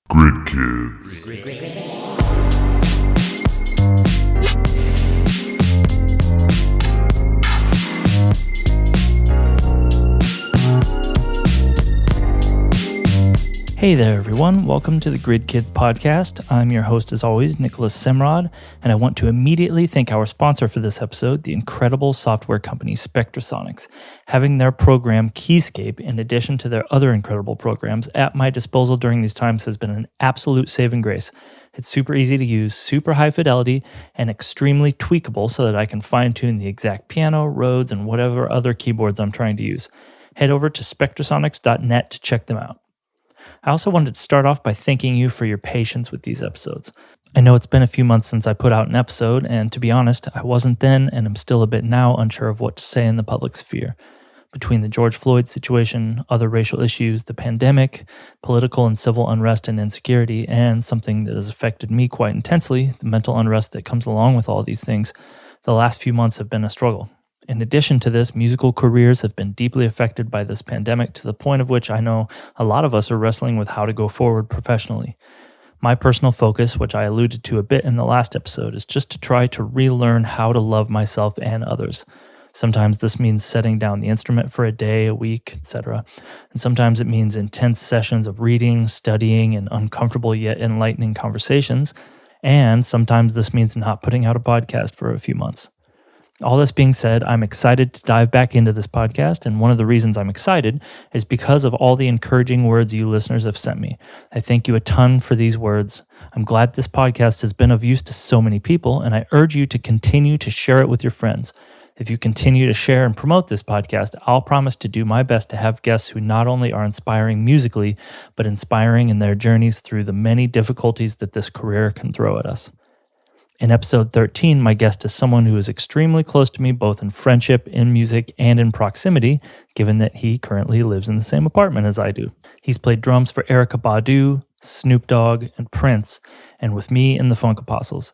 Grid Kids. Hey there, everyone. Welcome to the Grid Kids podcast. I'm your host, as always, Nicholas Semrad, and I want to immediately thank our sponsor for this episode, the incredible software company Spectrasonics. Having their program Keyscape, in addition to their other incredible programs, at my disposal during these times has been an absolute saving grace. It's super easy to use, super high fidelity, and extremely tweakable so that I can fine-tune the exact piano, Rhodes, and whatever other keyboards I'm trying to use. Head over to spectrasonics.net to check them out. I also wanted to start off by thanking you for your patience with these episodes. I know it's been a few months since I put out an episode, and to be honest, I wasn't then and am still a bit now unsure of what to say in the public sphere. Between the George Floyd situation, other racial issues, the pandemic, political and civil unrest and insecurity, and something that has affected me quite intensely, the mental unrest that comes along with all these things, the last few months have been a struggle. In addition to this, musical careers have been deeply affected by this pandemic to the point of which I know a lot of us are wrestling with how to go forward professionally. My personal focus, which I alluded to a bit in the last episode, is just to try to relearn how to love myself and others. Sometimes this means setting down the instrument for a day, a week, etc. And sometimes it means intense sessions of reading, studying, and uncomfortable yet enlightening conversations. And sometimes this means not putting out a podcast for a few months. All this being said, I'm excited to dive back into this podcast, and one of the reasons I'm excited is because of all the encouraging words you listeners have sent me. I thank you a ton for these words. I'm glad this podcast has been of use to so many people, and I urge you to continue to share it with your friends. If you continue to share and promote this podcast, I'll promise to do my best to have guests who not only are inspiring musically, but inspiring in their journeys through the many difficulties that this career can throw at us. In episode 13, my guest is someone who is extremely close to me both in friendship, in music, and in proximity, given that he currently lives in the same apartment as I do. He's played drums for Erykah Badu, Snoop Dogg, and Prince, and with me in the Funk Apostles.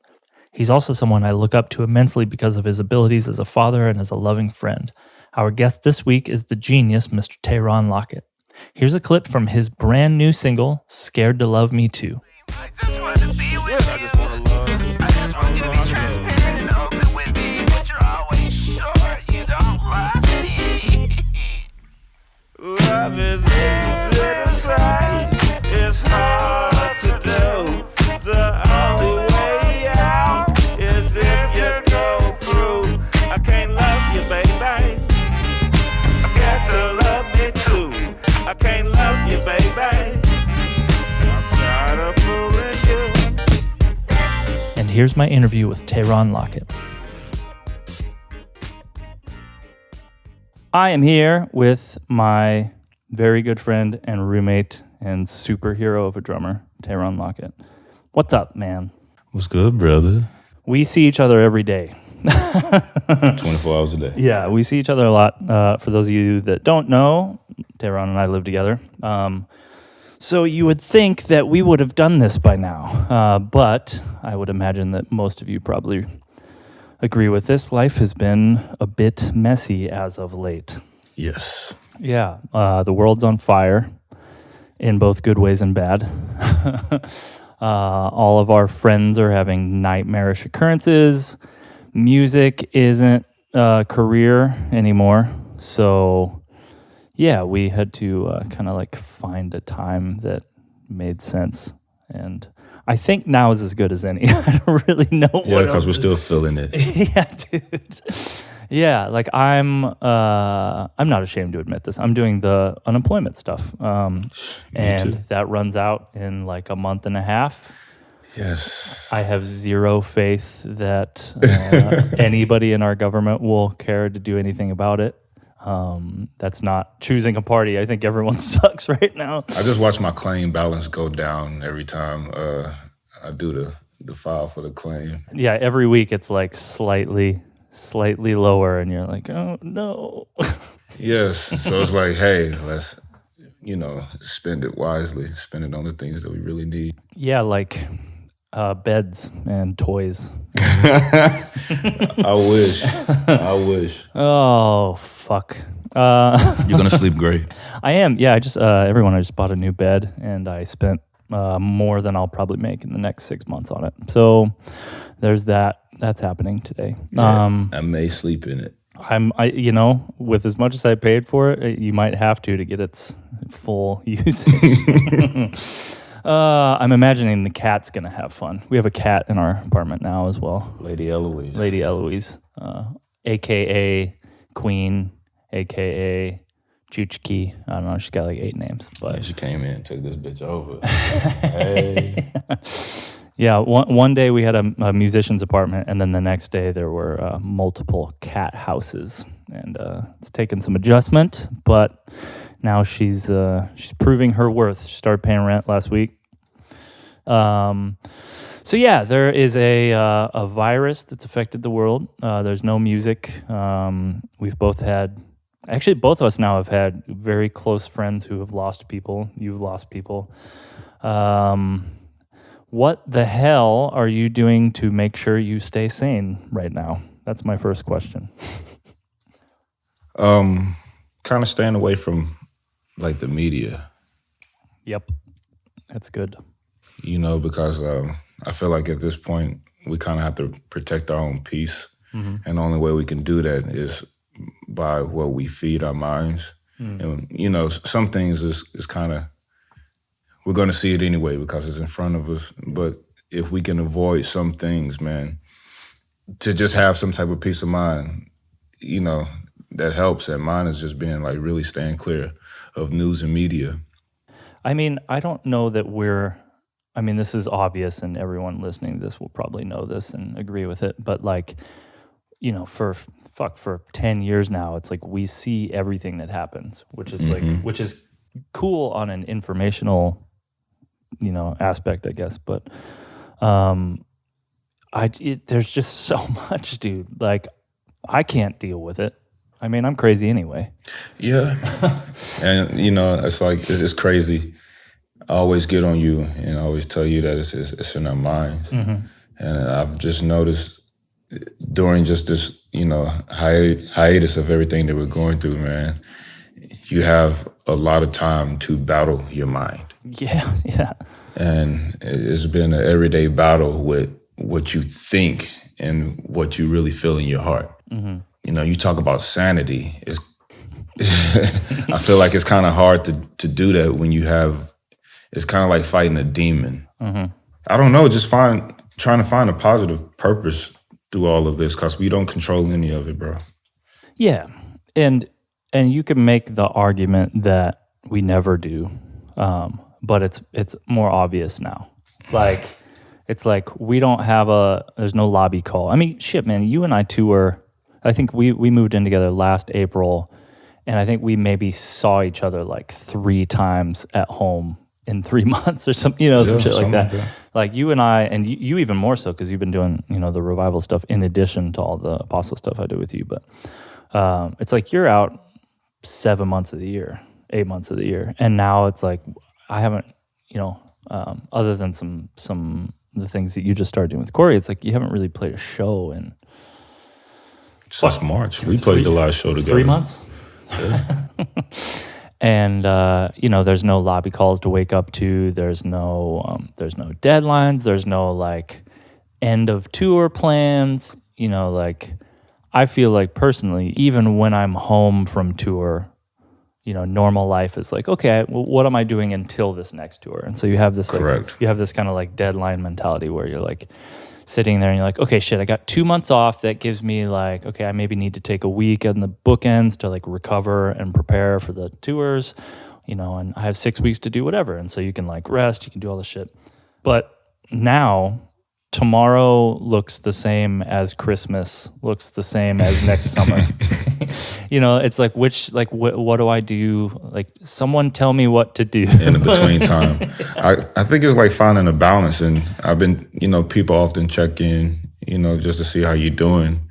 He's also someone I look up to immensely because of his abilities as a father and as a loving friend. Our guest this week is the genius, Mr. TaRon Lockett. Here's a clip from his brand new single, Scared to Love Me Too. Love is easy to say, it's hard to do. The only way out is if you go through. I can't love you, baby. Scared to love me too. I can't love you, baby. I'm tired of fooling you. And here's my interview with TaRon Lockett. I am here with my very good friend and roommate and superhero of a drummer, TaRon Lockett. What's up, man? What's good, brother? We see each other every day. 24 hours a day. Yeah, we see each other a lot. For those of you that don't know, TaRon and I live together. So you would think that we would have done this by now. But I would imagine that most of you probably agree with this. Life has been a bit messy as of late. Yes. Yeah, the world's on fire in both good ways and bad. All of our friends are having nightmarish occurrences. Music isn't a career anymore. So, yeah, we had to kind of like find a time that made sense. And I think now is as good as any. I don't really know what. Yeah, because we're still feeling it. Yeah, dude. Yeah, like I'm not ashamed to admit this. I'm doing the unemployment stuff, and too. that runs out in like a month and a half. Yes. I have zero faith that anybody in our government will care to do anything about it. That's not choosing a party. I think everyone sucks right now. I just watch my claim balance go down every time I do the file for the claim. Yeah, every week it's like slightly lower, and you're like, oh no. Yes. So it's like, hey, let's, spend it wisely. Spend it on the things that we really need. Yeah, like beds and toys. I wish. Oh, fuck. You're going to sleep great. I am. Yeah, I just bought a new bed, and I spent more than I'll probably make in the next 6 months on it. So there's that. That's happening today. Yeah, I may sleep in it. With as much as I paid for it, you might have to get its full usage. I'm imagining the cat's going to have fun. We have a cat in our apartment now as well. Lady Eloise. Lady Eloise, a.k.a. Queen, a.k.a. Chuchki. I don't know. She's got like 8 names. But yeah, she came in and took this bitch over. Hey. Yeah, one day we had a musician's apartment, and then the next day there were multiple cat houses, and it's taken some adjustment, but now she's proving her worth. She started paying rent last week. So yeah, there is a virus that's affected the world. There's no music. We've both of us now have had very close friends who have lost people. You've lost people. What the hell are you doing to make sure you stay sane right now? That's my first question. Kind of staying away from like the media. Yep, that's good. Because I feel like at this point we kind of have to protect our own peace, and the only way we can do that is by what we feed our minds. And some things is kind of, we're going to see it anyway because it's in front of us. But if we can avoid some things, man, to just have some type of peace of mind, that helps. And mine is just being like really staying clear of news and media. I mean, I don't know that this is obvious and everyone listening to this will probably know this and agree with it. But like, for 10 years now, it's like we see everything that happens, which is which is cool on an informational aspect, I guess, but there's just so much, dude. Like, I can't deal with it. I mean, I'm crazy anyway. Yeah. And, it's like, it's crazy. I always get on you and I always tell you that it's in our minds. And I've just noticed during just this, hiatus of everything that we're going through, man, you have a lot of time to battle your mind. Yeah. And it's been an everyday battle with what you think and what you really feel in your heart. You talk about sanity. I feel like it's kind of hard to do that when it's kind of like fighting a demon. I don't know, just trying to find a positive purpose through all of this because we don't control any of it, bro. Yeah, and you can make the argument that we never do, but it's more obvious now. Like, it's like we don't have there's no lobby call. I mean, shit, man, you and I tour. I think we moved in together last April, and I think we maybe saw each other like 3 times at home in 3 months or some shit like that. Like you and I, and you even more so because you've been doing, the revival stuff in addition to all the apostle stuff I do with you. But it's like you're out 7 months of the year, 8 months of the year. And now it's like, I haven't, other than some the things that you just started doing with Corey, it's like you haven't really played a show in since March. We played the last show together. 3 months? Yeah. And there's no lobby calls to wake up to. There's no deadlines. There's no like end of tour plans. I feel like personally, even when I'm home from tour, normal life is like, okay, well, what am I doing until this next tour? And so you have this you have this kind of like deadline mentality where you're like sitting there and you're like, okay, shit, I got 2 months off. That gives me like, okay, I maybe need to take a week on the bookends to like recover and prepare for the tours, and I have 6 weeks to do whatever. And so you can like rest, you can do all this shit. But now, tomorrow looks the same as Christmas, looks the same as next summer. It's like, what do I do? Like, someone tell me what to do. In the between time. I think it's like finding a balance. And I've been, people often check in, just to see how you're doing.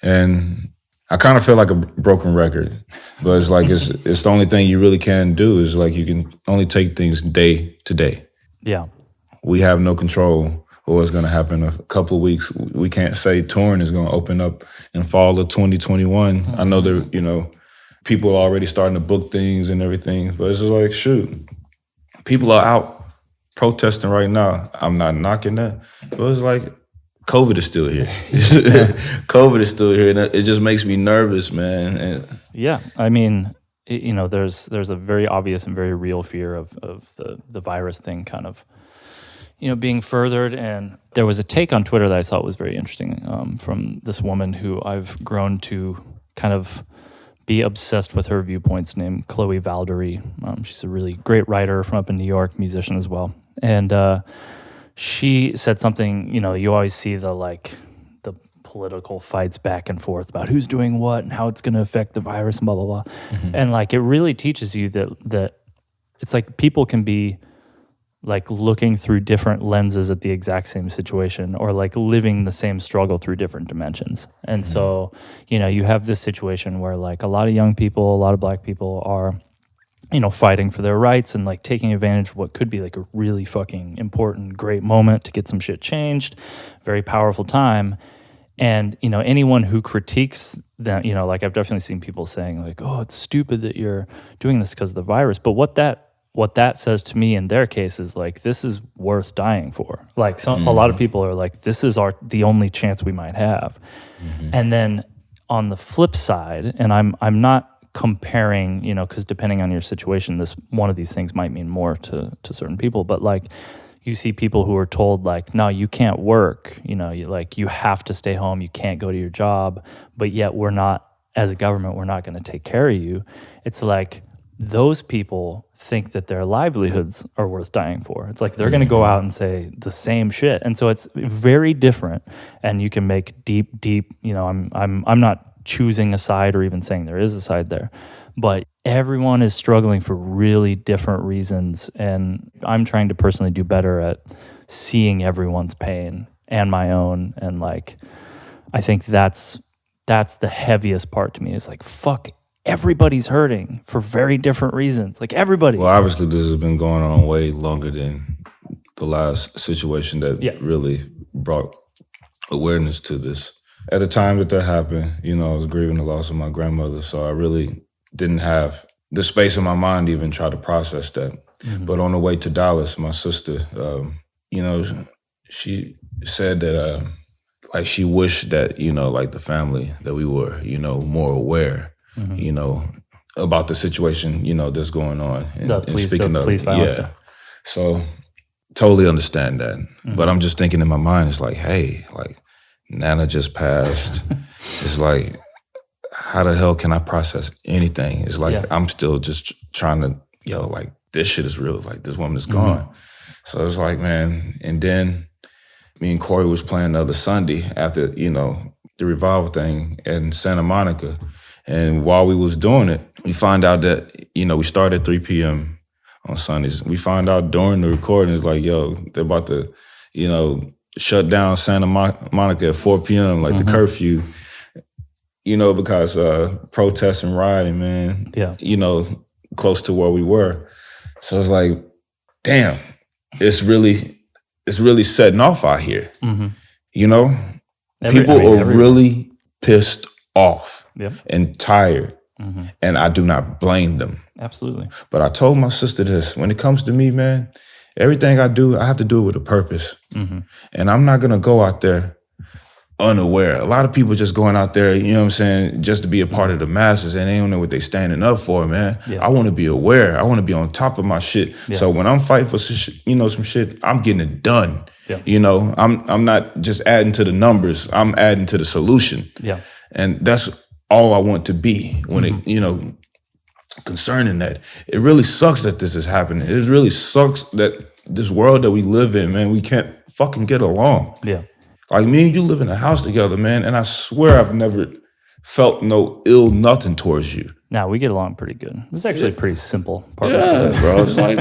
And I kind of feel like a broken record. But it's like, it's the only thing you really can do is like, you can only take things day to day. Yeah. We have no control or what's going to happen in a couple of weeks. We can't say touring is going to open up in fall of 2021. I know that, people are already starting to book things and everything, but it's just like, shoot, people are out protesting right now. I'm not knocking that. But it's like COVID is still here. COVID is still here, and it just makes me nervous, man. And yeah, I mean, you know, there's a very obvious and very real fear of the virus thing kind of, you know, being furthered. And there was a take on Twitter that I thought was very interesting from this woman who I've grown to kind of be obsessed with her viewpoints, named Chloe Valdery. She's a really great writer from up in New York, musician as well. And she said something, you know, you always see the political fights back and forth about who's doing what and how it's going to affect the virus and blah, blah, blah. Mm-hmm. And like, it really teaches you that it's like people can be like looking through different lenses at the exact same situation, or like living the same struggle through different dimensions. And mm-hmm. so, you know, you have this situation where like a lot of young people, a lot of Black people are, you know, fighting for their rights and like taking advantage of what could be like a really fucking important, great moment to get some shit changed, very powerful time. And, you know, anyone who critiques that, you know, like I've definitely seen people saying like, oh, it's stupid that you're doing this because of the virus. But what that says to me in their case is like, this is worth dying for. Like a lot of people are like, this is the only chance we might have. Mm-hmm. And then on the flip side, and I'm not comparing, you know, because depending on your situation, one of these things might mean more to certain people, but like you see people who are told like, no, you can't work, you know, you have to stay home, you can't go to your job, but yet we're not, as a government, we're not going to take care of you. It's like, those people think that their livelihoods are worth dying for. It's like they're going to go out and say the same shit, and so it's very different. And you can make deep. You know, I'm not choosing a side or even saying there is a side there, but everyone is struggling for really different reasons. And I'm trying to personally do better at seeing everyone's pain and my own. And like, I think that's the heaviest part to me. Is like, fuck. Everybody's hurting for very different reasons. Like everybody. Well, obviously this has been going on way longer than the last situation that really brought awareness to this. At the time that happened, you know, I was grieving the loss of my grandmother, so I really didn't have the space in my mind to even try to process that. Mm-hmm. But on the way to Dallas, my sister, you know, she said that like she wished that, you know, like the family that we were, you know, more aware. Mm-hmm. You know, about the situation, you know, that's going on. And speaking of police violence. Yeah. So totally understand that. Mm-hmm. But I'm just thinking in my mind, it's like, hey, like Nana just passed. It's like, how the hell can I process anything? It's like, I'm still just trying to, like this shit is real. Like this woman is gone. Mm-hmm. So it's like, man. And then me and Corey was playing the other Sunday after, you know, the revival thing in Santa Monica. And while we was doing it, we find out that, you know, we started at 3 p.m. on Sundays. We find out during the recording, it's like, yo, they're about to, you know, shut down Santa Monica at 4 p.m., like the curfew, you know, because protests and rioting, man, you know, close to where we were. So it's like, damn, it's really setting off out here, you know? People are really pissed off and tired, and I do not blame them. Absolutely. But I told my sister this, when it comes to me, man, everything I do, I have to do it with a purpose. Mm-hmm. And I'm not going to go out there unaware. A lot of people just going out there, you know what I'm saying, just to be a part of the masses, and they don't know what they standing up for, man. Yeah. I want to be aware. I want to be on top of my shit. Yeah. So when I'm fighting for some shit, I'm getting it done. Yeah. You know, I'm not just adding to the numbers. I'm adding to the solution. Yeah. And that's all I want to be when it, you know, concerning that. It really sucks that this is happening. It really sucks that this world that we live in, man, we can't fucking get along. Yeah. Like me and you live in a house together, man, and I swear I've never felt no ill nothing towards you. No, we get along pretty good. This is actually a pretty simple part. Yeah, bro. It's like,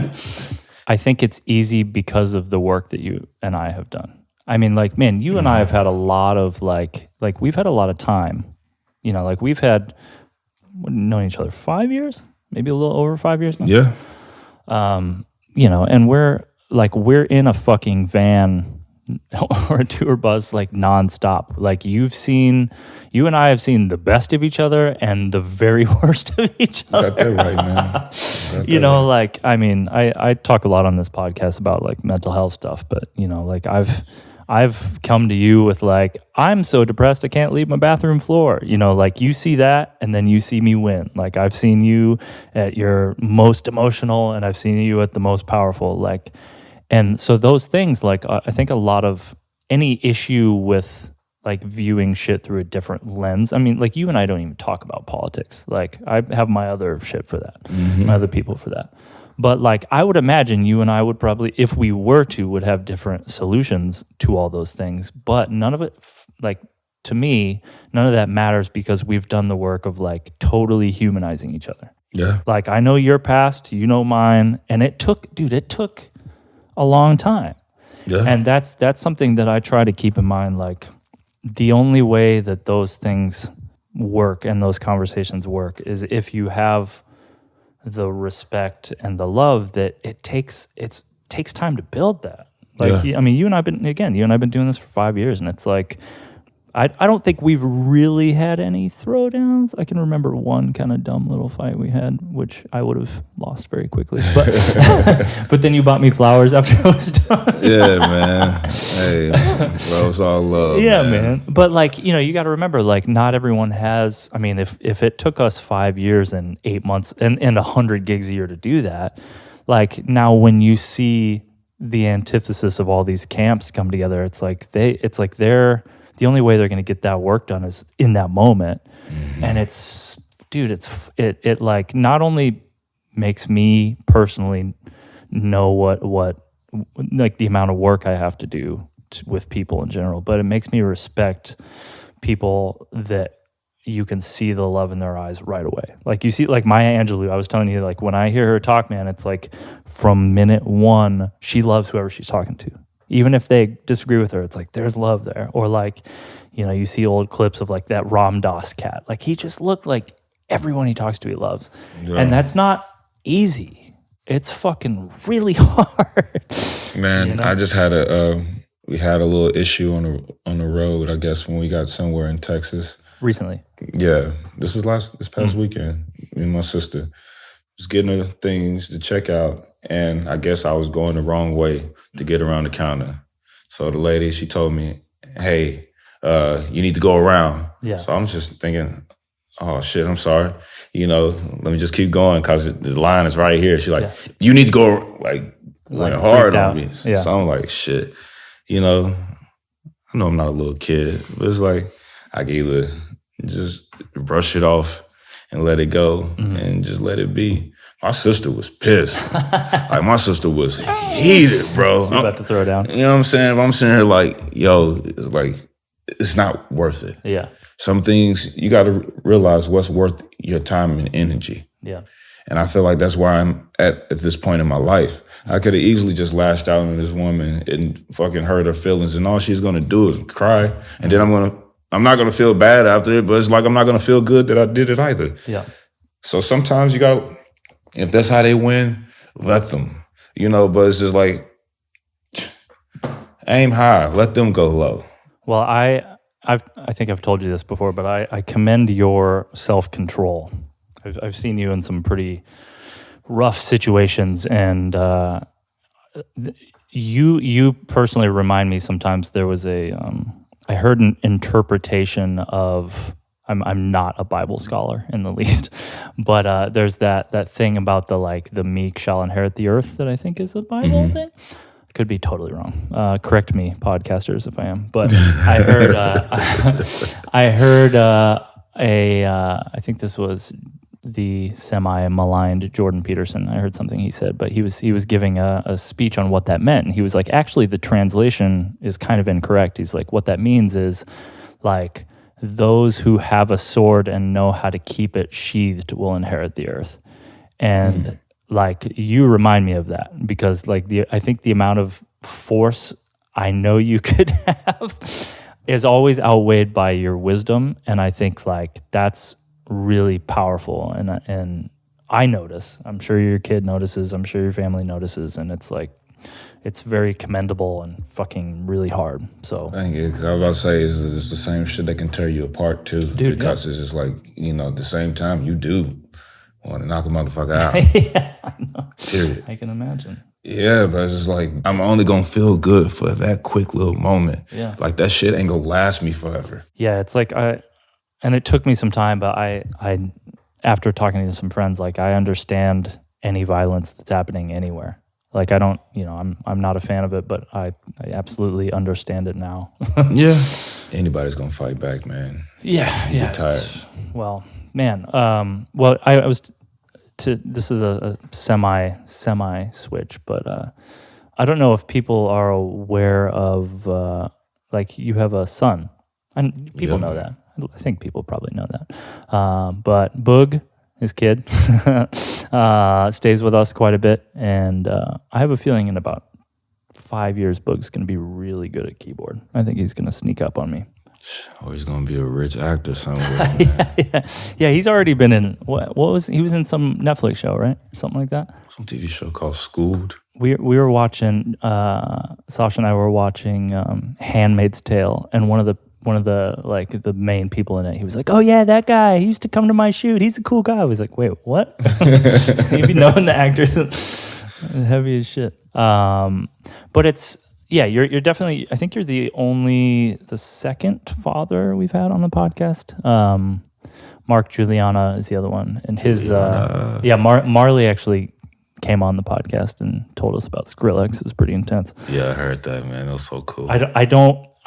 I think it's easy because of the work that you and I have done. I mean, like, man, you and I have had a lot of like we've had a lot of time. You know, like we've known each other 5 years, maybe a little over 5 years now. Yeah. You know, and we're in a fucking van or a tour bus like nonstop. Like you and I have seen the best of each other and the very worst of each other. Got that right, man. You know, like, I mean, I talk a lot on this podcast about like mental health stuff, but you know, like I've come to you with like, I'm so depressed I can't leave my bathroom floor. You know, like you see that and then you see me win. Like I've seen you at your most emotional and I've seen you at the most powerful. Like, and so those things, like I think a lot of any issue with like viewing shit through a different lens. I mean, like you and I don't even talk about politics. Like I have my other shit for that, my other people for that. But like I would imagine you and I would probably, if we were to, would have different solutions to all those things. But none of it, like to me, none of that matters because we've done the work of like totally humanizing each other. Yeah. Like I know your past, you know mine, and it took a long time. Yeah. And that's something that I try to keep in mind. Like the only way that those things work and those conversations work is if you have the respect and the love that it takes time to build that. Like, I mean, you and I've been doing this for 5 years, and it's like, I don't think we've really had any throwdowns. I can remember one kind of dumb little fight we had, which I would have lost very quickly. But but then you bought me flowers after I was done. Yeah, man. Hey, bro, it's all love. Yeah, man. But like, you know, you got to remember, like, not everyone has. I mean, if it took us 5 years and 8 months and 100 gigs a year to do that, like now when you see the antithesis of all these camps come together, it's like they're the only way they're going to get that work done is in that moment. And it like not only makes me personally know what like the amount of work I have to do with people in general, but it makes me respect people that you can see the love in their eyes right away. Like you see, like Maya Angelou, I was telling you, like when I hear her talk, man, it's like from minute one, she loves whoever she's talking to. Even if they disagree with her, it's like there's love there. Or like, you know, you see old clips of like that Ram Dass cat. Like he just looked like everyone he talks to he loves. Yeah. And that's not easy. It's fucking really hard. Man, you know? I just had we had a little issue on the road, I guess, when we got somewhere in Texas. Recently. Yeah. This past weekend. Me and my sister was getting her things to check out. And I guess I was going the wrong way to get around the counter. So the lady, she told me, hey, you need to go around. Yeah. So I'm just thinking, oh, shit, I'm sorry. You know, let me just keep going because the line is right here. She's like, you need to go, like went hard on me. Yeah. So I'm like, shit. You know, I know I'm not a little kid, but it's like I can either just brush it off and let it go and just let it be. My sister was pissed. Like, my sister was heated, bro. She's about to throw down. You know what I'm saying? I'm sitting here like, yo, it's like, it's not worth it. Yeah. Some things, you got to realize what's worth your time and energy. Yeah. And I feel like that's where I'm at this point in my life. I could have easily just lashed out on this woman and fucking hurt her feelings, and all she's going to do is cry. And then I'm not going to feel bad after it, but it's like I'm not going to feel good that I did it either. Yeah. So sometimes you got to, if that's how they win, let them, you know, but it's just like, aim high, let them go low. Well, I think I've told you this before, but I commend your self-control. I've seen you in some pretty rough situations, and you personally remind me sometimes. There was I heard an interpretation of, I'm not a Bible scholar in the least, but there's that thing about the meek shall inherit the earth that I think is a Bible thing. Could be totally wrong. Correct me, podcasters, if I am. But I heard I think this was the semi-maligned Jordan Peterson. I heard something he said, but he was giving a speech on what that meant. And he was like, actually, the translation is kind of incorrect. He's like, what that means is like, those who have a sword and know how to keep it sheathed will inherit the earth. And like, you remind me of that, because like I think the amount of force I know you could have is always outweighed by your wisdom. And I think like that's really powerful. And I notice, I'm sure your kid notices, I'm sure your family notices. And it's like, it's very commendable and fucking really hard. So Thank you. 'Cause I was about to say, it's the same shit that can tear you apart too. Dude, because it's just like, at the same time, you do want to knock a motherfucker out. yeah, I know. Period. I can imagine. Yeah, but it's just like, I'm only going to feel good for that quick little moment. Yeah. Like, that shit ain't going to last me forever. Yeah, it's like and it took me some time, but I after talking to some friends, like I understand any violence that's happening anywhere. Like I don't, I'm not a fan of it, but I absolutely understand it now. Yeah. Anybody's going to fight back, man. Yeah, You get tired. Well, man, I was this is a semi switch, but I don't know if people are aware of like you have a son, and people know that. I think people probably know that. But Boog, his kid, stays with us quite a bit, and I have a feeling in about 5 years, Boog's going to be really good at keyboard. I think he's going to sneak up on me. Oh, he's going to be a rich actor somewhere. Yeah, he's already been in, what was, he was in some Netflix show, right? Something like that. Some TV show called Schooled. We were watching, Sasha and I were watching Handmaid's Tale, and one of the like the main people in it, he was like, "Oh yeah, that guy. He used to come to my shoot. He's a cool guy." I was like, "Wait, what?" You'd be knowing the actors, heavy as shit. But it's you're definitely. I think you're the second father we've had on the podcast. Mark Juliana is the other one, and his Marley actually came on the podcast and told us about Skrillex. It was pretty intense. Yeah, I heard that, man. That was so cool.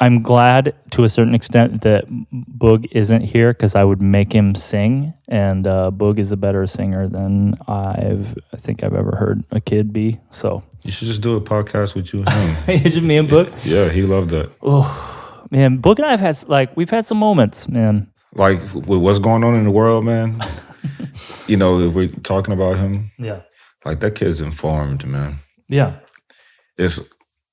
I'm glad to a certain extent that Boog isn't here because I would make him sing, and Boog is a better singer than I think I've ever heard a kid be. So you should just do a podcast with you and him. It's just me and Boog. Yeah, he loved that. Oh man, Boog and I we've had some moments, man. Like with what's going on in the world, man. If we're talking about him, yeah, like that kid's informed, man. Yeah, it's.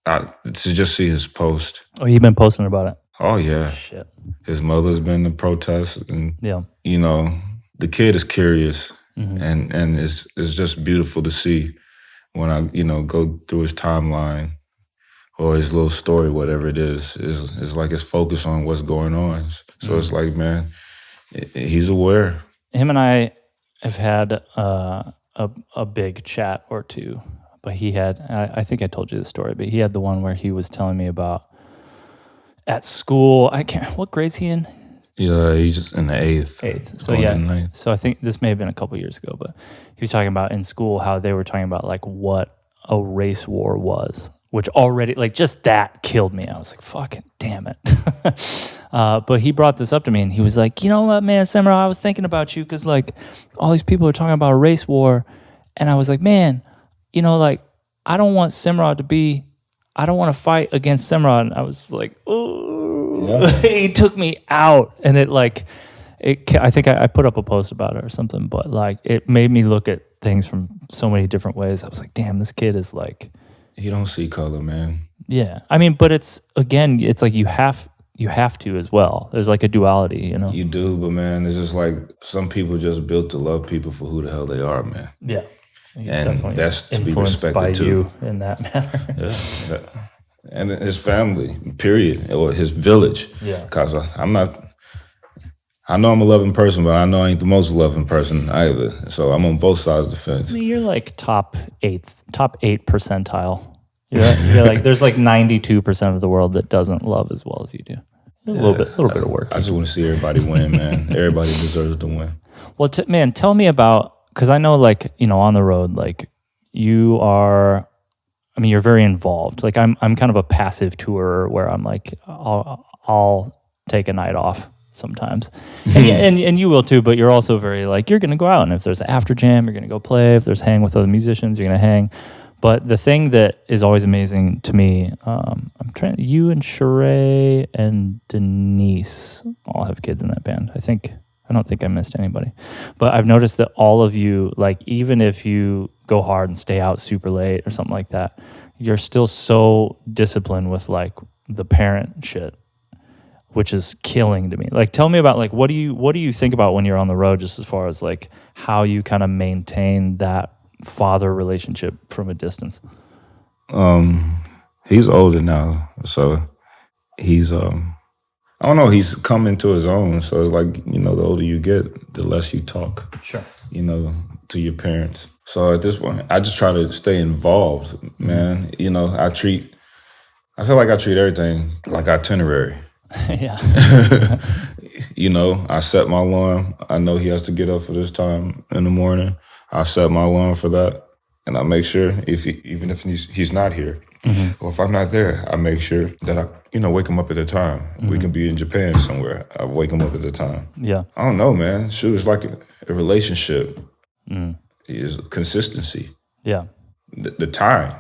To just see his post. Oh, you've been posting about it? Oh, yeah. Shit. His mother's been to protest. And, yeah. The kid is curious. Mm-hmm. And it's just beautiful to see when I, go through his timeline or his little story, whatever it is. It's like it's focused on what's going on. So It's like, man, he's aware. Him and I have had a big chat or two. But he had, I think I told you the story, but he had the one where he was telling me about at school, what grade's he in? Yeah, he's just in the 8th. 8th. So yeah, so I think this may have been a couple years ago, but he was talking about in school how they were talking about like what a race war was, which already, like just that killed me. I was like, fucking damn it. But he brought this up to me and he was like, you know what, man, Semrad, I was thinking about you because like all these people are talking about a race war. And I was like, man, like, I don't want Semrad I don't want to fight against Semrad. And I was like, oh, yeah. He took me out. And I think I put up a post about it or something, but like, it made me look at things from so many different ways. I was like, damn, this kid is like. He don't see color, man. Yeah. I mean, but it's like you have to as well. There's like a duality, You do, but man, it's just like some people just built to love people for who the hell they are, man. Yeah. He's and that's to be respected by too. You in that manner. Yeah, and his family, period, or his village. Yeah, because I know I'm a loving person, but I know I ain't the most loving person either. So I'm on both sides of the fence. I mean, you're like top 8 percentile. You're like there's like 92% of the world that doesn't love as well as you do. A little bit of work. I just want to see everybody win, man. Everybody deserves to win. Well, man, tell me about. Because I know, like, on the road, like, you're very involved. Like, I'm kind of a passive tourer where I'm like, I'll take a night off sometimes. And you will too, but you're also very, like, you're going to go out. And if there's an after jam, you're going to go play. If there's hang with other musicians, you're going to hang. But the thing that is always amazing to me, you and Sheree and Denise all have kids in that band, I think. I don't think I missed anybody. But I've noticed that all of you, like, even if you go hard and stay out super late or something like that, you're still so disciplined with, like, the parent shit, which is killing to me. Like, tell me about, like, what do you think about when you're on the road, just as far as, like, how you kind of maintain that father relationship from a distance? He's older now, so he's I don't know, he's come into his own. So it's like, the older you get, the less you talk. Sure. To your parents. So at this point, I just try to stay involved, man. I feel like I treat everything like itinerary. Yeah. I set my alarm. I know he has to get up for this time in the morning. I set my alarm for that. And I make sure even if he's not here, or if I'm not there, I make sure that I, wake him up at a time. We can be in Japan somewhere. I wake him up at a time. Yeah. I don't know, man. Shoot, it's like a relationship. Is consistency. Yeah. The time.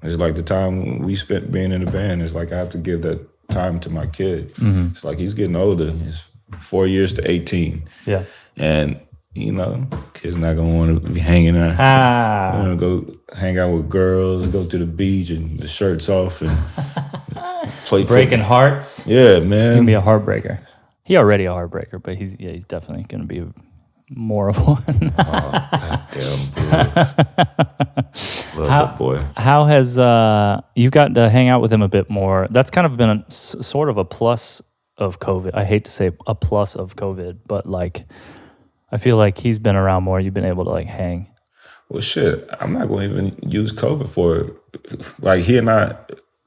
It's like the time we spent being in the band. It's like I have to give that time to my kid. It's like he's getting older. He's 4 years to 18. Yeah. And, kid's not going to want to be hanging out. Want to go hang out with girls, go to the beach and the shirts off and play Breaking football. hearts. Yeah, man. He can be a heartbreaker. He already a heartbreaker, but he's definitely going to be more of one. Oh, goddamn boy. Love that boy. How has you've gotten to hang out with him a bit more? That's kind of been sort of a plus of COVID. I hate to say a plus of COVID, but like I feel like he's been around more. You've been able to like hang. Well, shit, I'm not going to even use COVID for it. Like he and I,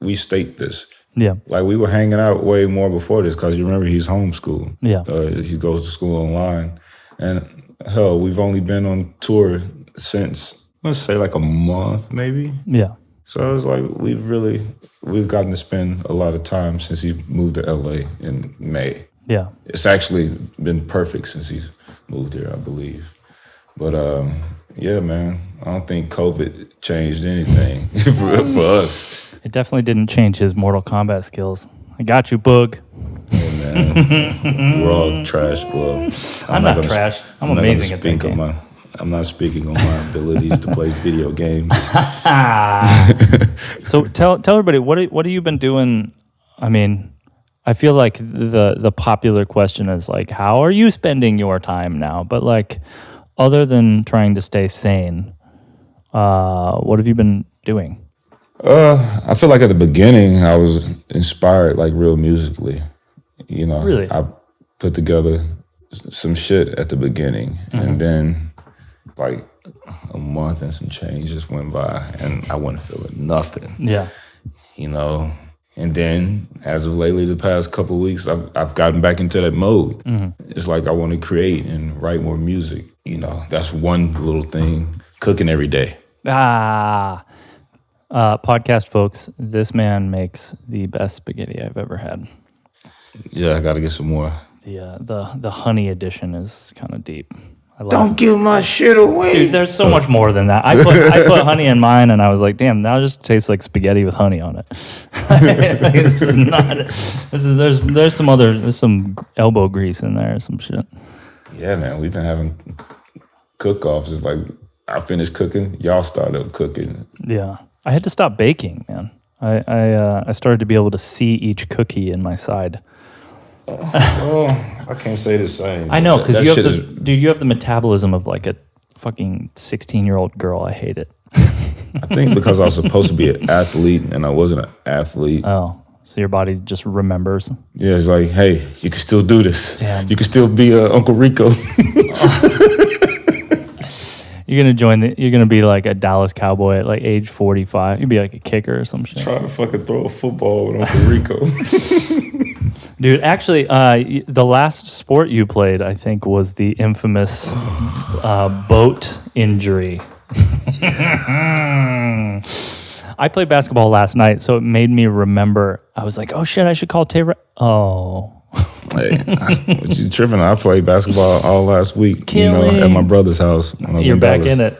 we state this. Yeah. Like we were hanging out way more before this because you remember he's homeschooled. Yeah. He goes to school online. And hell, we've only been on tour since, let's say like a month maybe. Yeah. So it's like we've gotten to spend a lot of time since he moved to LA in May. Yeah. It's actually been perfect since he's moved here, I believe. But yeah, man, I don't think COVID changed anything for us. It definitely didn't change his Mortal Kombat skills. I got you, Boog. Yeah, man. We're all trash, bro. I'm not trash. I'm amazing at that game. I'm not speaking on my abilities to play video games. So tell everybody, what have you been doing? I mean, I feel like the popular question is like, how are you spending your time now? But like, other than trying to stay sane, what have you been doing? I feel like at the beginning I was inspired, like real musically. Really? I put together some shit at the beginning, and then like a month and some change just went by, and I wasn't feeling nothing. Yeah. And then as of lately, the past couple of weeks, I've gotten back into that mode. It's like I want to create and write more music. That's one little thing. Cooking every day. Podcast folks, this man makes the best spaghetti I've ever had. Yeah, I got to get some more. The honey edition is kind of deep. Don't give my shit away. Dude, there's so much more than that. I put honey in mine, and I was like, damn, now it just tastes like spaghetti with honey on it. There's some elbow grease in there, some shit. Yeah, man, we've been having cook-offs. It's like I finished cooking, y'all started cooking. Yeah, I had to stop baking, man. I started to be able to see each cookie in my side. Well, I can't say the same. I know, because you have the metabolism of like a fucking 16-year-old girl. I hate it. I think because I was supposed to be an athlete and I wasn't an athlete. Oh, so your body just remembers. Yeah, it's like, hey, you can still do this. Damn. You can still be Uncle Rico. You're gonna be like a Dallas Cowboy at like age 45. You'd be like a kicker or some shit. Trying to fucking throw a football with Uncle Rico. Dude, actually, the last sport you played, I think, was the infamous boat injury. I played basketball last night, so it made me remember. I was like, oh shit, I should call TaRon. Oh. Hey, what you tripping? I played basketball all last week, Killing. at my brother's house. When I was You're in back Dallas. in it.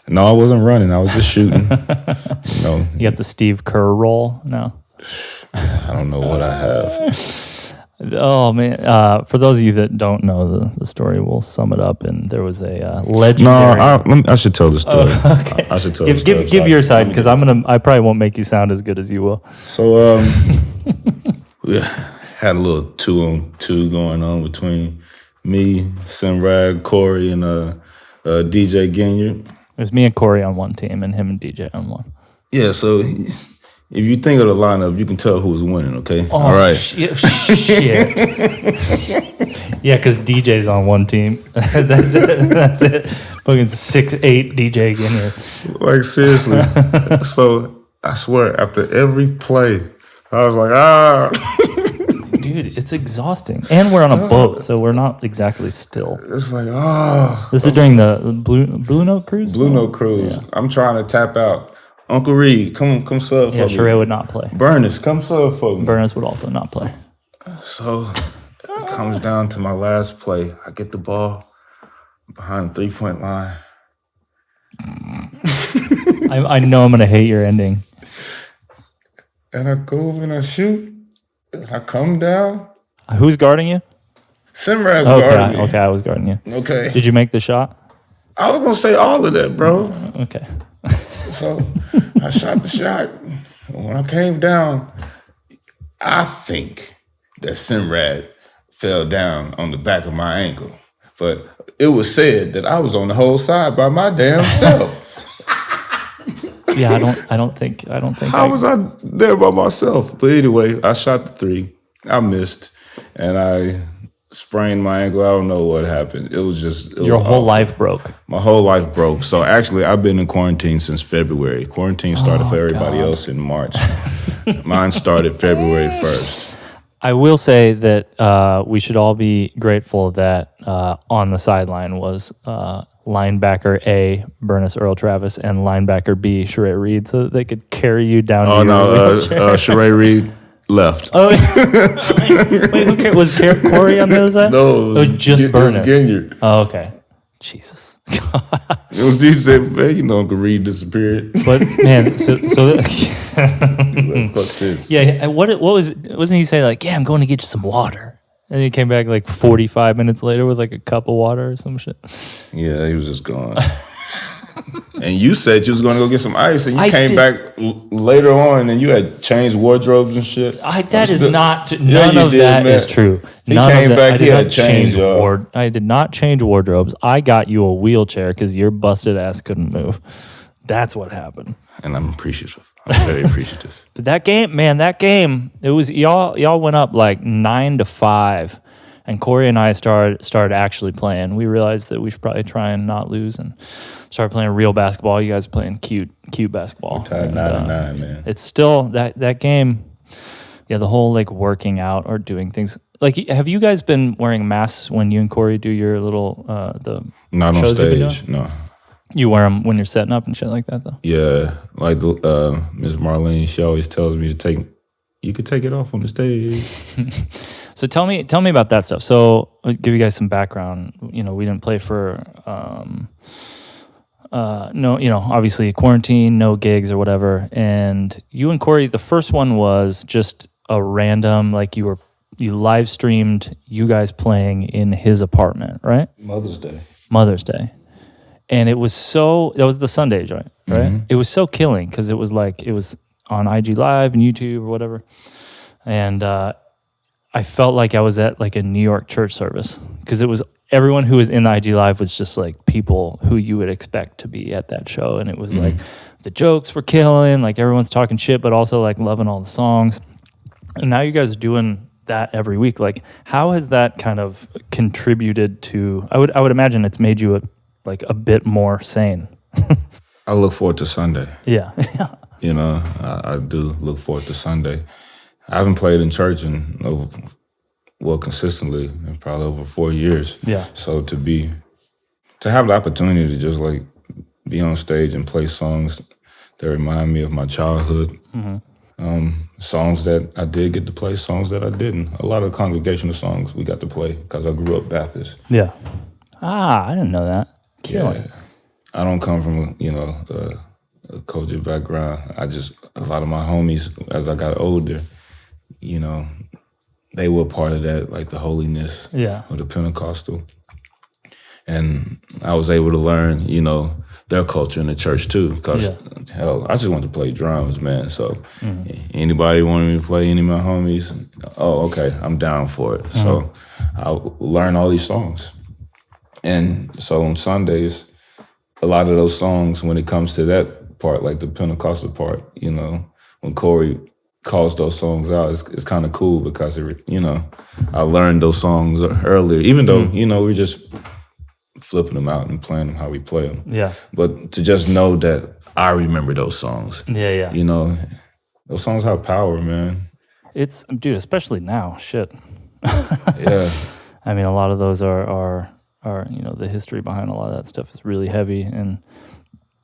No, I wasn't running. I was just shooting. You got the Steve Kerr roll? No. I don't know what I have. Oh, man. For those of you that don't know the story, we'll sum it up. And there was a legendary... No, I should tell the story. Okay. I should tell the story. Give your side, because I probably won't make you sound as good as you will. So, we had a little 2-on-2 going on between me, Semrad, Corey, and DJ Ginyard. It was me and Corey on one team, and him and DJ on one. Yeah, so if you think of the lineup, you can tell who's winning, okay? Oh, All right. Shit. Yeah, because DJ's on one team. That's it. Fucking 6'8" DJ again here. Like, seriously. So, I swear, after every play, I was like, Dude, it's exhausting. And we're on a boat, so we're not exactly still. It's like, This is during the Blue Note Cruise? Blue Note Cruise. Yeah. I'm trying to tap out. Uncle Reed, come sub for me. Yeah, Sheree would not play. Burness, come sub for me. Burness would also not play. So it comes down to my last play. I get the ball behind the 3-point line. I know I'm going to hate your ending. And I go over and I shoot. And I come down. Who's guarding you? Semrad's guarding me. Okay, I was guarding you. Okay. Did you make the shot? I was going to say all of that, bro. Okay. So I shot the shot. When I came down, I think that Semrad fell down on the back of my ankle. But it was said that I was on the whole side by my damn self. Yeah, I don't think. How was I there by myself? But anyway, I shot the 3. I missed. And I sprained my ankle. I don't know what happened. It was your whole life broke. My whole life broke. So actually, I've been in quarantine since February. Quarantine started for everybody else in March. Mine started February 1st. I will say that we should all be grateful that on the sideline was linebacker A, Burness Earl Travis, and linebacker B, Sheree Reed, so that they could carry you down to your wheelchair. Sheree Reed left. Oh, wait, who cared? Was Corey on the other side? No, it was just Burnett. Ginyard. Oh, okay. Jesus. It was DJ, man, you know, Uncle Reed disappeared. But man, so fuck this. Yeah, what wasn't he saying like, yeah, I'm going to get you some water? And he came back like 45 minutes later with like a cup of water or some shit. Yeah, he was just gone. And you said you was going to go get some ice, and you came back later on, and you had changed wardrobes and shit. That is not. None of that is true. He came back. He had changed. I did not change wardrobes. I got you a wheelchair because your busted ass couldn't move. That's what happened. And I'm appreciative. I'm very appreciative. But that game, it was y'all went up like 9-5. And Corey and I started actually playing. We realized that we should probably try and not lose and start playing real basketball. You guys are playing cute basketball. We're tied 9-9, man. It's still that game. Yeah, the whole like working out or doing things. Like, have you guys been wearing masks when you and Corey do your little the not on stage? No. You wear them when you're setting up and shit like that, though. Yeah, like Miss Marlene, she always tells me you could take it off on the stage. So tell me about that stuff. So I'll give you guys some background. You know, we didn't play for no, you know, obviously quarantine, no gigs or whatever. And you and Corey, the first one was just a random, like you live streamed you guys playing in his apartment, right? Mother's Day. And it was that was the Sunday joint, right? Mm-hmm. It was so killing because it was on IG Live and YouTube or whatever. And I felt like I was at like a New York church service because it was everyone who was in the IG Live was just like people who you would expect to be at that show. And it was like the jokes were killing, like everyone's talking shit, but also like loving all the songs. And now you guys are doing that every week. Like, how has that kind of contributed to, I would imagine it's made you a bit more sane. I look forward to Sunday. Yeah. You know, I do look forward to Sunday. I haven't played in church consistently in probably over 4 years. Yeah. So to have the opportunity to just like be on stage and play songs that remind me of my childhood, songs that I did get to play, songs that I didn't. A lot of congregational songs we got to play because I grew up Baptist. Yeah. I didn't know that. Yeah. I don't come from a culture background. A lot of my homies, as I got older, you know, they were part of that, like the holiness or the Pentecostal. And I was able to learn, you know, their culture in the church too. Because, hell, I just wanted to play drums, man. So anybody wanted me to play any of my homies, okay, I'm down for it. So I'll learn all these songs. And so on Sundays, a lot of those songs, when it comes to that part, like the Pentecostal part, you know, when Corey calls those songs out, it's kind of cool because, I learned those songs earlier, even though, we're just flipping them out and playing them how we play them. Yeah. But to just know that I remember those songs. Yeah. Those songs have power, man. Dude, especially now, shit. Yeah. I mean, a lot of those are the history behind a lot of that stuff is really heavy. And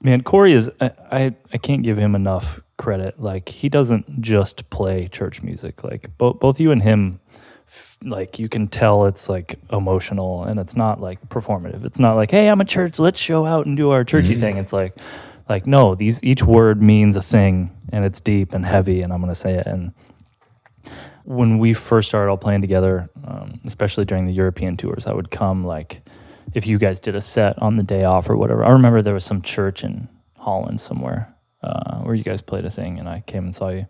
man, Corey is, I can't give him enough credit. Like, he doesn't just play church music. Like, both you and him, like, you can tell it's like emotional and it's not like performative. It's not like, hey, I'm a church, let's show out and do our churchy thing. It's like no, each word means a thing and it's deep and heavy, and I'm gonna say it. And when we first started all playing together, especially during the European tours, I would come, like, if you guys did a set on the day off or whatever. I remember there was some church in Holland somewhere where you guys played a thing, and I came and saw you,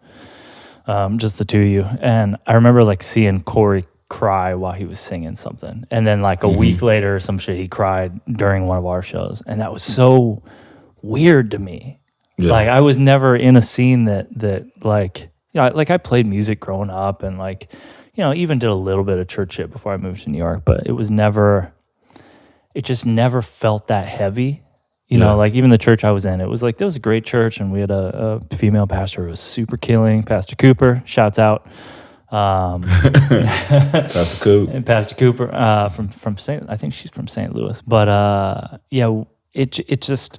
just the two of you. And I remember, like, seeing Corey cry while he was singing something. And then, like, a week later or some shit, he cried during one of our shows. And that was so weird to me. Yeah. Like, I was never in a scene that like, like, I played music growing up and, like, even did a little bit of church shit before I moved to New York, but it just never felt that heavy. Like, even the church I was in, it was like, there was a great church, and we had a female pastor who was super killing. Pastor Cooper, shouts out. Pastor Coop. And Pastor Cooper from I think she's from St. Louis. But it just,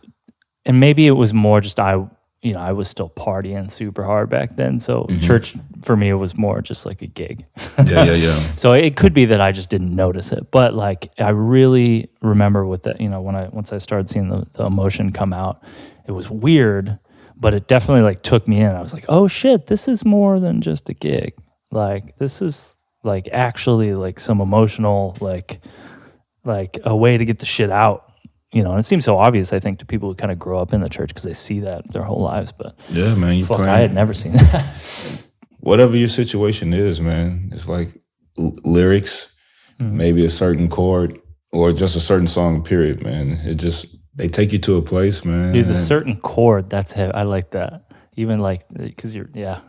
and maybe it was more just I was still partying super hard back then. So church for me, it was more just like a gig. Yeah. So it could be that I just didn't notice it. But, like, I really remember with that, once I started seeing the emotion come out, it was weird, but it definitely, like, took me in. I was like, oh shit, this is more than just a gig. Like, this is, like, actually, like, some emotional, like a way to get the shit out. And it seems so obvious, I think, to people who kind of grow up in the church because they see that their whole lives. But yeah, man, I had never seen that. Whatever your situation is, man, it's like lyrics, maybe a certain chord, or just a certain song, period, man. They take you to a place, man. Dude, the certain chord, that's heavy. I like that. Even, like, because you're, yeah.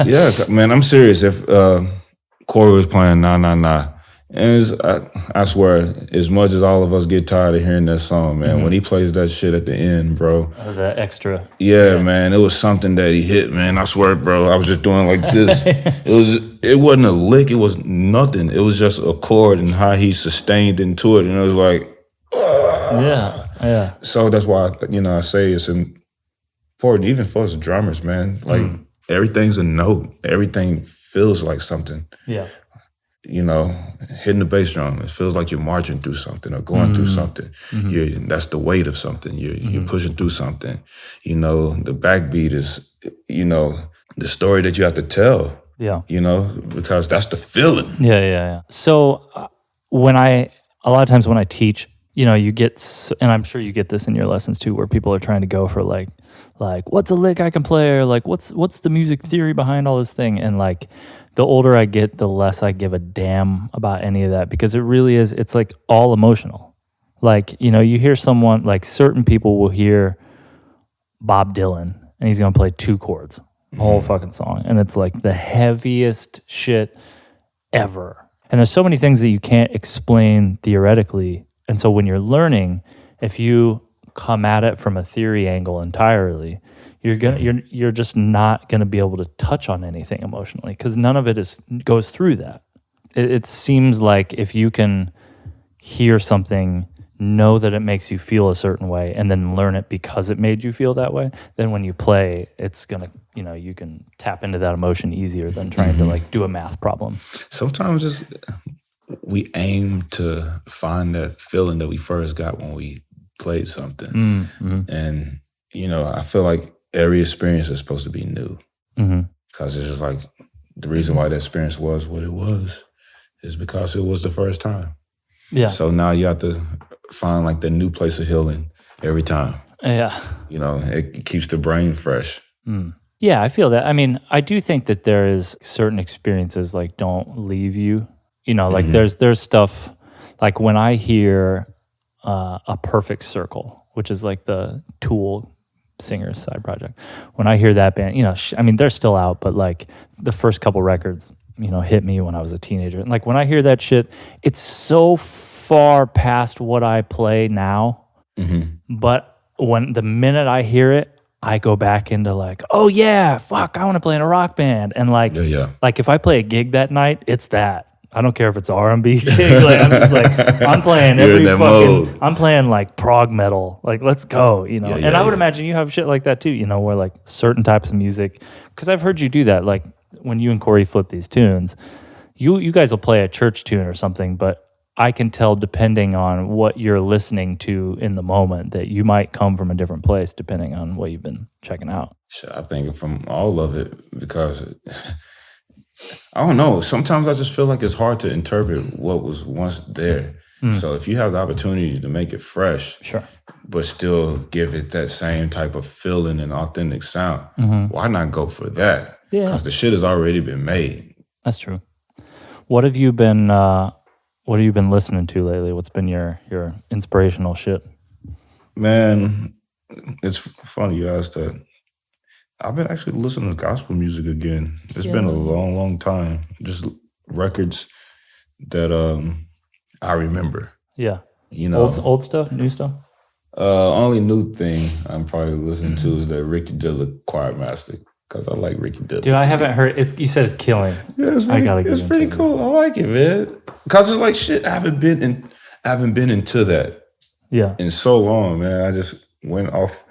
Yeah, man, I'm serious. If Corey was playing Nah Nah Nah, and I swear, as much as all of us get tired of hearing that song, man, when he plays that shit at the end, bro. The extra. Yeah, man, it was something that he hit, man. I swear, bro, I was just doing like this. It wasn't a lick, it was nothing. It was just a chord and how he sustained into it, and it was like, Yeah. So that's why, I say it's important, even for us drummers, man. Like, everything's a note. Everything feels like something. Yeah. Hitting the bass drum, it feels like you're marching through something or going through something. That's the weight of something. You're pushing through something. The backbeat is, the story that you have to tell. Yeah. Because that's the feeling. Yeah. So a lot of times when I teach, you get, and I'm sure you get this in your lessons too, where people are trying to go for like what's a lick I can play, or like what's the music theory behind all this thing, and like the older I get, the less I give a damn about any of that, because it really is, it's like all emotional. Like, you hear someone, like, certain people will hear Bob Dylan and he's gonna play 2 chords the whole fucking song, and it's like the heaviest shit ever. And there's so many things that you can't explain theoretically. And so when you're learning, if you come at it from a theory angle entirely, you're just not gonna be able to touch on anything emotionally, because none of it goes through that. It seems like if you can hear something, know that it makes you feel a certain way, and then learn it because it made you feel that way, then when you play, it's gonna, you can tap into that emotion easier than trying to, like, do a math problem. Sometimes we aim to find that feeling that we first got when we played something. And, I feel like every experience is supposed to be new. Because it's just like, the reason why that experience was what it was is because it was the first time. Yeah. So now you have to find, like, the new place of healing every time. Yeah. It keeps the brain fresh. Yeah, I feel that. I mean, I do think that there is certain experiences, like, don't leave you. Like, there's stuff, like, when I hear a perfect circle, which is like the Tool singer's side project. When I hear that band, I mean, they're still out, but like the first couple records, hit me when I was a teenager. And like when I hear that shit, it's so far past what I play now. But when the minute I hear it, I go back into like, oh yeah, fuck, I want to play in a rock band. And like, like if I play a gig that night, it's that. I don't care if it's R&B gig. Like I'm just like, I'm playing I'm playing like prog metal. Like let's go, And I would imagine you have shit like that too, where like certain types of music. Because I've heard you do that. Like when you and Corey flip these tunes, you guys will play a church tune or something, but I can tell depending on what you're listening to in the moment that you might come from a different place depending on what you've been checking out. I think from all of it, because I don't know. Sometimes I just feel like it's hard to interpret what was once there. So if you have the opportunity to make it fresh, but still give it that same type of feeling and authentic sound, why not go for that? Because the shit has already been made. That's true. What have you been listening to lately? What's been your inspirational shit? Man, it's funny you asked that. I've been actually listening to gospel music again. It's been a long, long time. Just records that I remember. Yeah. Old stuff, new stuff? Only new thing I'm probably listening to is that Ricky Dilla Choir Master, because I like Ricky Dilla. Dude, I haven't heard it. You said it's killing. Yeah, it's pretty cool. I like it, man. Because it's like shit. I haven't been into that. Yeah. In so long, man. I just went off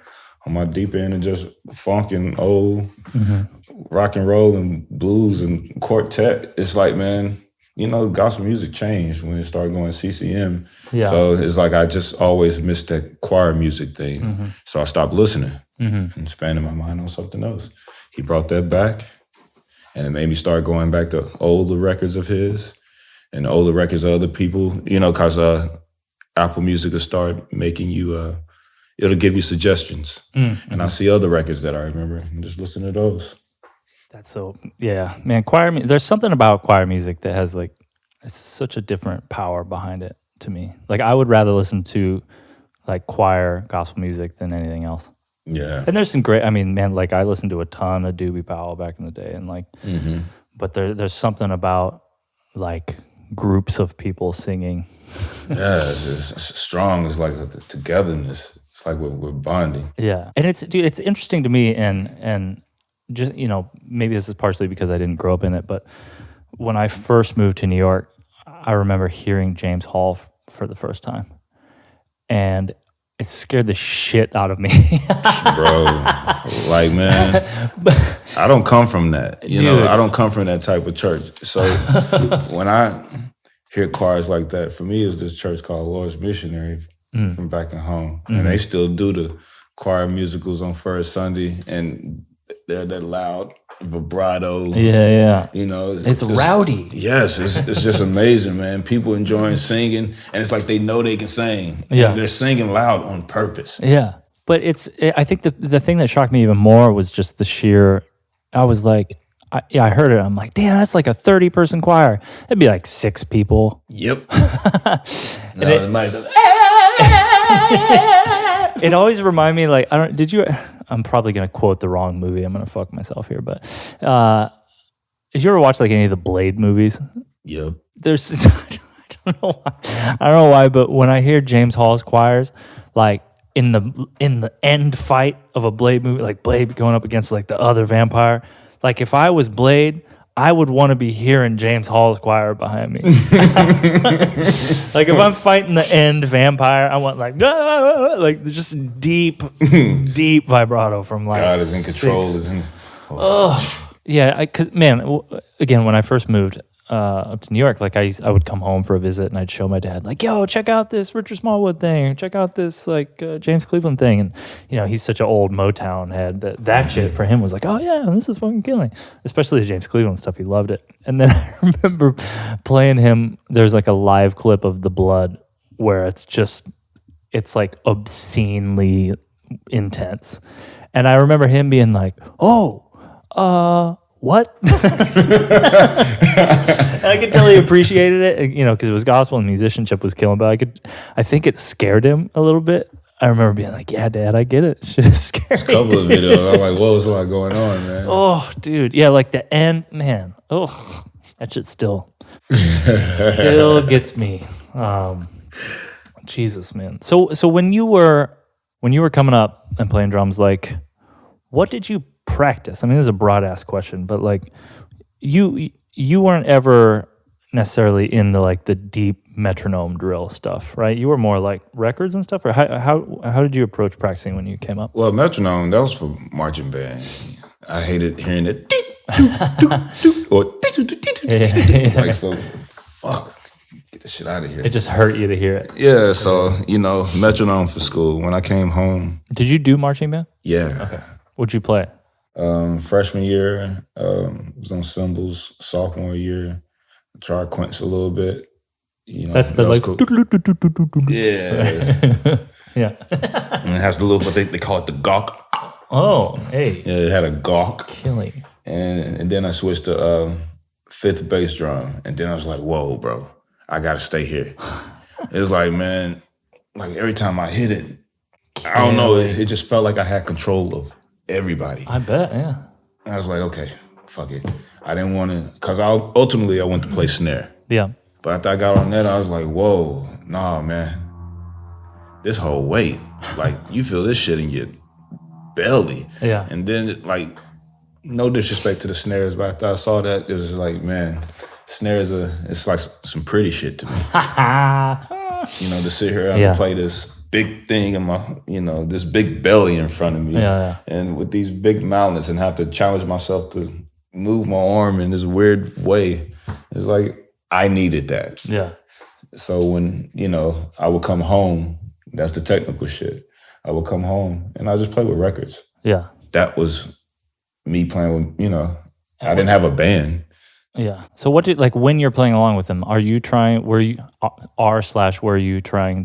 on my deep end and just funk and old rock and roll and blues and quartet. It's like, man, gospel music changed when it started going CCM. Yeah. So it's like I just always missed that choir music thing. So I stopped listening and expanded my mind on something else. He brought that back, and it made me start going back to older records of his and older records of other people, because Apple Music will start making you, it'll give you suggestions. And I see other records that I remember and just listen to those. That's so, yeah, man, there's something about choir music that has like, it's such a different power behind it to me. Like I would rather listen to like choir gospel music than anything else. Yeah. And there's some great, I mean, man, like I listened to a ton of Doobie Powell back in the day and like, but there's something about like groups of people singing. Yeah, it's strong. It's like a togetherness. It's like we're bonding. Yeah. And it's interesting to me and just, maybe this is partially because I didn't grow up in it, but when I first moved to New York, I remember hearing James Hall for the first time. And it scared the shit out of me. Bro, like, man, I don't come from that. I don't come from that type of church. So when I hear choirs like that, for me, it's this church called Lord's Missionary from back in home. And they still do the choir musicals on First Sunday, and they're that loud vibrato. Yeah. It's rowdy. Yes, it's just amazing, man. People enjoying singing, and it's like they know they can sing. Yeah. And they're singing loud on purpose. Yeah. But I think the thing that shocked me even more was just the sheer, I was like, I heard it. I'm like, damn, that's like a 30-person choir. It'd be like 6 people. Yep. It always reminded me, like, I'm probably going to quote the wrong movie. I'm going to fuck myself here. But did you ever watch like any of the Blade movies? Yep. There's, I don't know why, but when I hear James Hall's choirs, like in the end fight of a Blade movie, like Blade going up against like the other vampire, like if I was Blade, I would want to be hearing James Hall's choir behind me. Like if I'm fighting the end vampire, I want like just deep vibrato from like God is in control. Yeah, because man, again, when I first moved up to New York, like I would come home for a visit and I'd show my dad like, yo, check out this Richard Smallwood thing, check out this like James Cleveland thing, and he's such an old Motown head that shit for him was like, oh yeah, this is fucking killing, especially the James Cleveland stuff. He loved it. And then I remember playing him. There's like a live clip of The Blood where it's like obscenely intense, and I remember him being like, what? And I could tell he appreciated it, because it was gospel and musicianship was killing, but I think it scared him a little bit. I remember being like, yeah, Dad, I get it. Shit is scary. A couple of videos. I'm like, whoa, there's a lot going on, man. Oh, dude. Yeah, like the end, man. Oh, that shit still gets me. Jesus, man. So when you were coming up and playing drums, like, what did you practice? I mean, this is a broad ass question, but like, you weren't ever necessarily into like the deep metronome drill stuff, right? You were more like records and stuff, or how did you approach practicing when you came up? Well, metronome, that was for marching band. I hated hearing it. Or like, so fuck, get the shit out of here. It just hurt you to hear it. Yeah, so metronome for school. When I came home, Did you do marching band? yeah. Okay. What'd you play? Freshman year, was on cymbals. Sophomore year, tried quints a little bit. That's the that was like. cool. Yeah. Yeah. And it has the little, what they call it, the gawk. Oh, hey. Yeah, it had a gawk. Killing. And then I switched to fifth bass drum. And then I was like, whoa, bro, I got to stay here. It was like, man, like every time I hit it, I don't know, it just felt like I had control of everybody. I bet, yeah. And I was like, okay, fuck it. I didn't want to, because ultimately I went to play snare. Yeah. But after I got on that, I was like, whoa, nah, man. This whole weight, like, you feel this shit in your belly. Yeah. And then, like, no disrespect to the snares, but after I saw that, it was like, man, snares it's like some pretty shit to me. To sit here and play this big thing in my, this big belly in front of me. Yeah. And with these big mountains and have to challenge myself to move my arm in this weird way. It's like, I needed that. Yeah. So when, I would come home, that's the technical shit. I would come home and I just play with records. Yeah. That was me playing with, I didn't have a band. Yeah. So when you're playing along with them, were you trying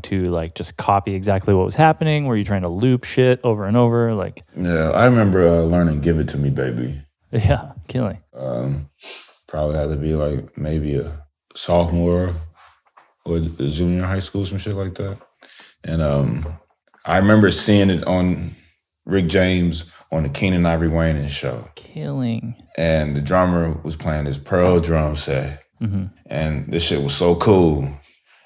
to like just copy exactly what was happening? Were you trying to loop shit over and over? Like, yeah, I remember learning Give It To Me, Baby. Yeah, killing. Probably had to be like maybe a sophomore or a junior high school, some shit like that. And I remember seeing it on Rick James on the Keenan Ivory Wayans show. Killing. And the drummer was playing this Pearl drum set. Mm-hmm. And this shit was so cool.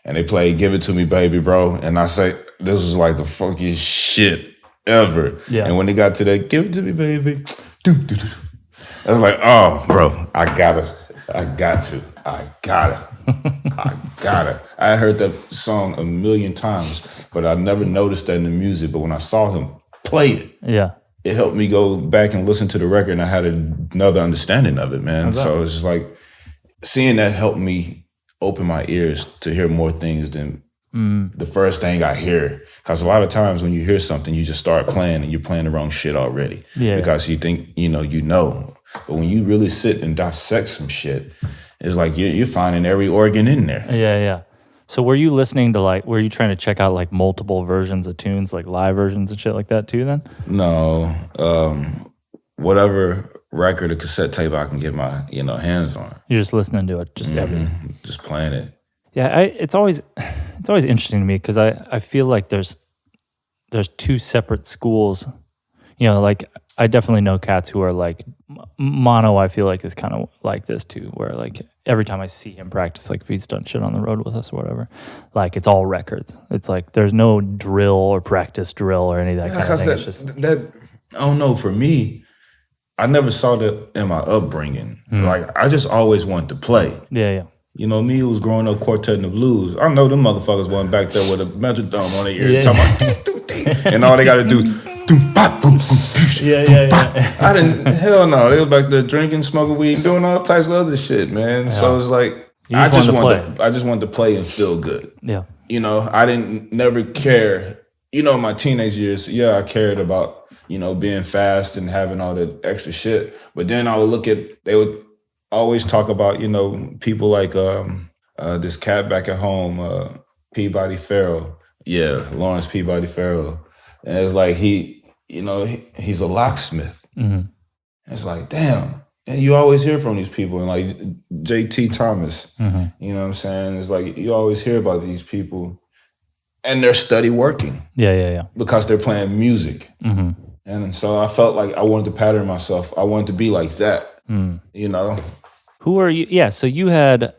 And they played Give It To Me, Baby, bro. And I say, this was like the funkiest shit ever. Yeah. And when they got to that, Give It To Me, Baby, I was like, oh, bro, I got to. I heard that song a million times, but I never noticed that in the music. But when I saw him play it, it helped me go back and listen to the record, and I had another understanding of it, man. Okay. So it's just like seeing that helped me open my ears to hear more things than the first thing I hear. Because a lot of times when you hear something, you just start playing and you're playing the wrong shit already. Yeah. Because you think, you know. But when you really sit and dissect some shit, it's like you're finding every organ in there. Yeah. So were you listening to were you trying to check out like multiple versions of tunes, like live versions and shit like that too then? No. Whatever record or cassette tape I can get my, hands on. You're just listening to it, just everything. Just playing it. Yeah, it's always interesting to me because I feel like there's two separate schools. Like I definitely know cats who are like Mono. I feel like is kind of like this too, where like every time I see him practice, like if he's done shit on the road with us or whatever, like it's all records. It's like there's no drill or practice drill or any of that kind of thing. It's just that I don't know. For me, I never saw that in my upbringing. Like I just always wanted to play. Yeah. Me who was growing up quartet in the blues. I know them motherfuckers going back there with a metronome on their ear, talking about and all they got to do. Yeah. I didn't. Hell no. They was back there drinking, smoking weed, doing all types of other shit, man. Yeah. So it's like I just wanted to play and feel good. Yeah. I didn't never care. In my teenage years, I cared about being fast and having all that extra shit. But then I would look at they would always talk about people like this cat back at home, Peabody Farrell. Yeah, Lawrence Peabody Farrell. And it's like he's a locksmith. Mm-hmm. It's like, damn. And you always hear from these people, and like J.T. Thomas, you know what I'm saying? It's like you always hear about these people, and they're steady working. Yeah. Because they're playing music. Mm-hmm. And so I felt like I wanted to pattern myself. I wanted to be like that, you know? Who are you? Yeah, so you had,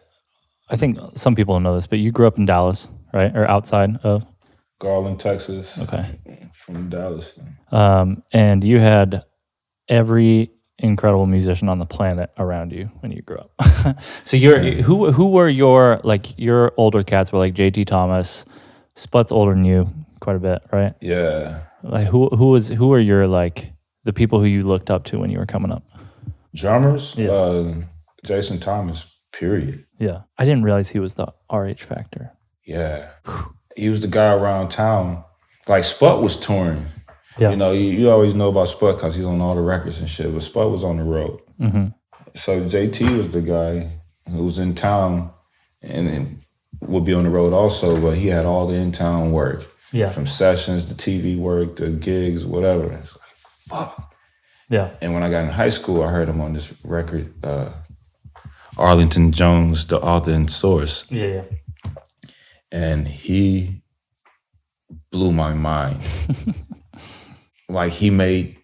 I think some people don't know this, but you grew up in Dallas, right? Or outside of? Garland, Texas. Okay. From Dallas. And you had every incredible musician on the planet around you when you grew up. So who were your older cats were like JT Thomas, Sput's older than you quite a bit, right? Yeah. Like who are your like the people who you looked up to when you were coming up? Drummers? Yeah. Jason Thomas, period. Yeah. I didn't realize he was the RH Factor. Yeah. He was the guy around town. Like Sput was touring. Yeah. You know, you always know about Sput because he's on all the records and shit, but Sput was on the road. Mm-hmm. So JT was the guy who was in town and would be on the road also, but he had all the in-town work. Yeah. From sessions to TV work to gigs, whatever. It's like, fuck. Yeah. And when I got in high school, I heard him on this record, Arlington Jones, the author and source. Yeah. And he blew my mind. Like he made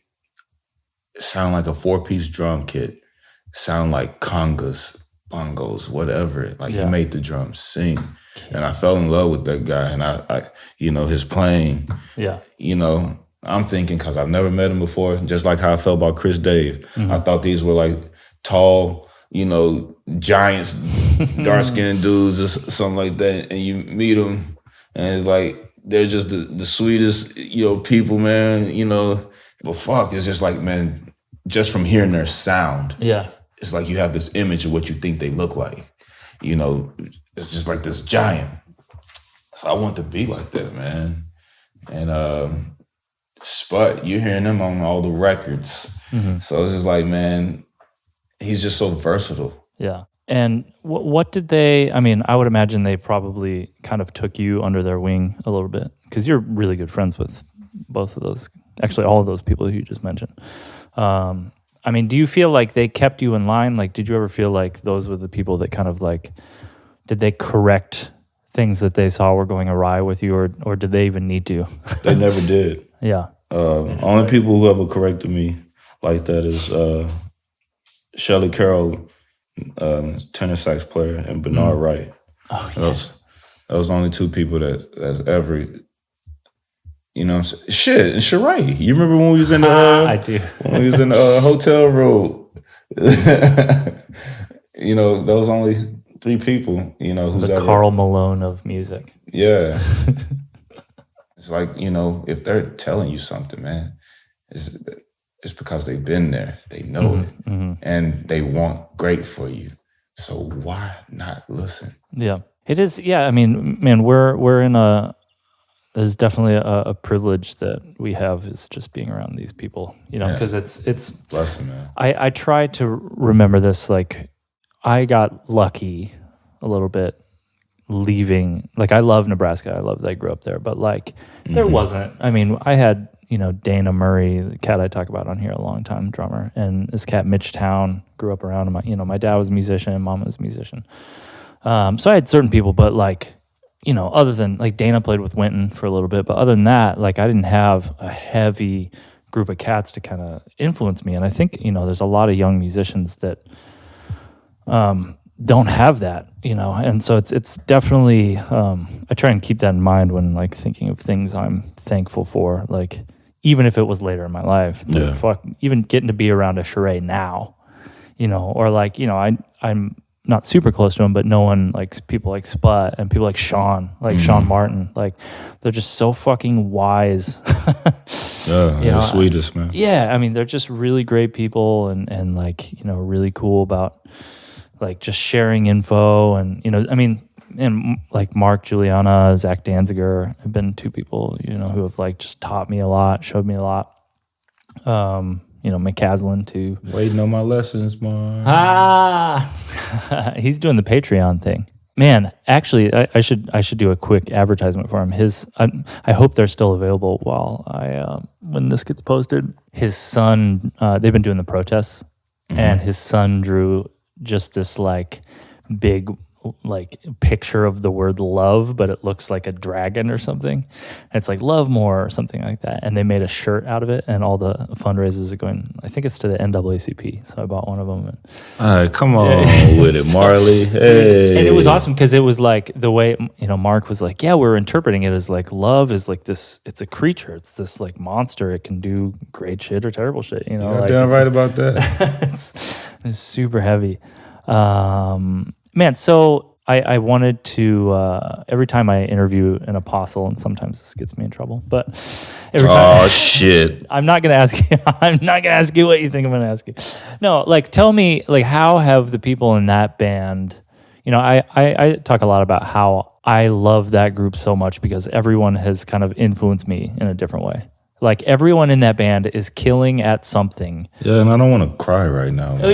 it sound like a 4-piece drum kit, sound like congas, bongos, whatever. Like he made the drums sing. And I fell in love with that guy. And I his playing. Yeah. You know, I'm thinking, because I've never met him before, just like how I felt about Chris Dave. Mm-hmm. I thought these were like tall, giants, dark-skinned dudes or something like that. And you meet them and it's like, they're just the sweetest, people, man, But fuck, it's just like, man, just from hearing their sound, it's like you have this image of what you think they look like. It's just like this giant. So I want to be like that, man. And Sput, you're hearing him on all the records. Mm-hmm. So it's just like, man, he's just so versatile. Yeah. And what did they, I would imagine they probably kind of took you under their wing a little bit because you're really good friends with both of those, actually all of those people who you just mentioned. Do you feel like they kept you in line? Like, did you ever feel like those were the people that kind of like, did they correct things that they saw were going awry with you or did they even need to? They never did. Yeah. Only people who ever corrected me like that is Shelley Carroll, tenor sax player, and Bernard Wright. Oh, yeah. Those are only two people that's ever, shit, and Shirai. You remember when we was in the I do. When we was in the hotel room? Those only three people, who's the ever Karl Malone of music. Yeah. It's like, if they're telling you something, man, it's because they've been there. They know it. Mm-hmm. And they want great for you. So why not listen? Yeah. It is. Yeah. Man, we're in there's definitely a privilege that we have is just being around these people, because it's blessing, man. I try to remember this. Like I got lucky a little bit leaving. Like I love Nebraska. I love that I grew up there, but like there wasn't, I had, Dana Murray, the cat I talk about on here, a long time drummer, and this cat Mitch Town grew up around him. My dad was a musician, mom was a musician. So I had certain people, but like, other than like Dana played with Winton for a little bit, but other than that, like I didn't have a heavy group of cats to kind of influence me. And I think, there's a lot of young musicians that don't have that, and so it's definitely, I try and keep that in mind when like thinking of things I'm thankful for, like even if it was later in my life, it's like, fuck, even getting to be around a Shirai now, or like, I'm not super close to him, but knowing like people like Sput and people like Sean Martin, like they're just so fucking wise. Yeah, the sweetest, man. Yeah, they're just really great people and like, really cool about like just sharing info and, and like Mark, Juliana, Zach Danziger have been two people, who have like just taught me a lot, showed me a lot. McCaslin too. Waiting on my lessons, Mark. He's doing the Patreon thing. Man, actually, I should do a quick advertisement for him. I hope they're still available while when this gets posted. His son, they've been doing the protests, and his son drew just this like big like picture of the word love, but it looks like a dragon or something. And it's like love more or something like that. And they made a shirt out of it, and all the fundraisers are going, I think it's to the NAACP. So I bought one of them. And all right, come on with it, Marley. Hey. And it was awesome because it was like the way, Mark was like, yeah, we're interpreting it as like love is like this, it's a creature. It's this like monster. It can do great shit or terrible shit. You're like, damn right about that. it's super heavy. Man, so I wanted to, every time I interview an apostle, and sometimes this gets me in trouble, but every time. Oh, shit. I'm not going to ask you, what you think I'm going to ask you. No, like, tell me, like, how have the people in that band, I talk a lot about how I love that group so much because everyone has kind of influenced me in a different way. Like, everyone in that band is killing at something. Yeah, and I don't want to cry right now. Oh,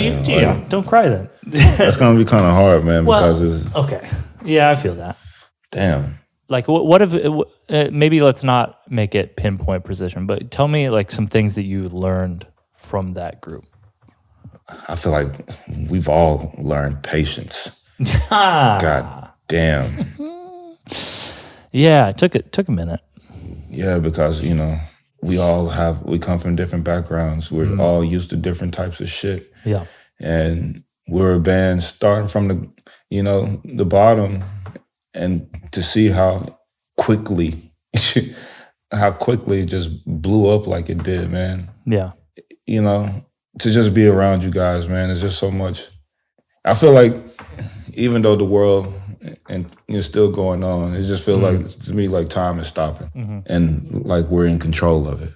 don't cry then. That's going to be kind of hard, man, because it's... Okay. Yeah, I feel that. Damn. Like, what if... maybe let's not make it pinpoint precision, but tell me, like, some things that you've learned from that group. I feel like we've all learned patience. God damn. Yeah, it took a minute. Yeah, because, we come from different backgrounds. We're all used to different types of shit. Yeah. And we're a band starting from the bottom, and to see how quickly it just blew up like it did, man. Yeah. To just be around you guys, man, it's just so much. I feel like even though the world and it's still going on, it just feels like, to me, like time is stopping, and like we're in control of it.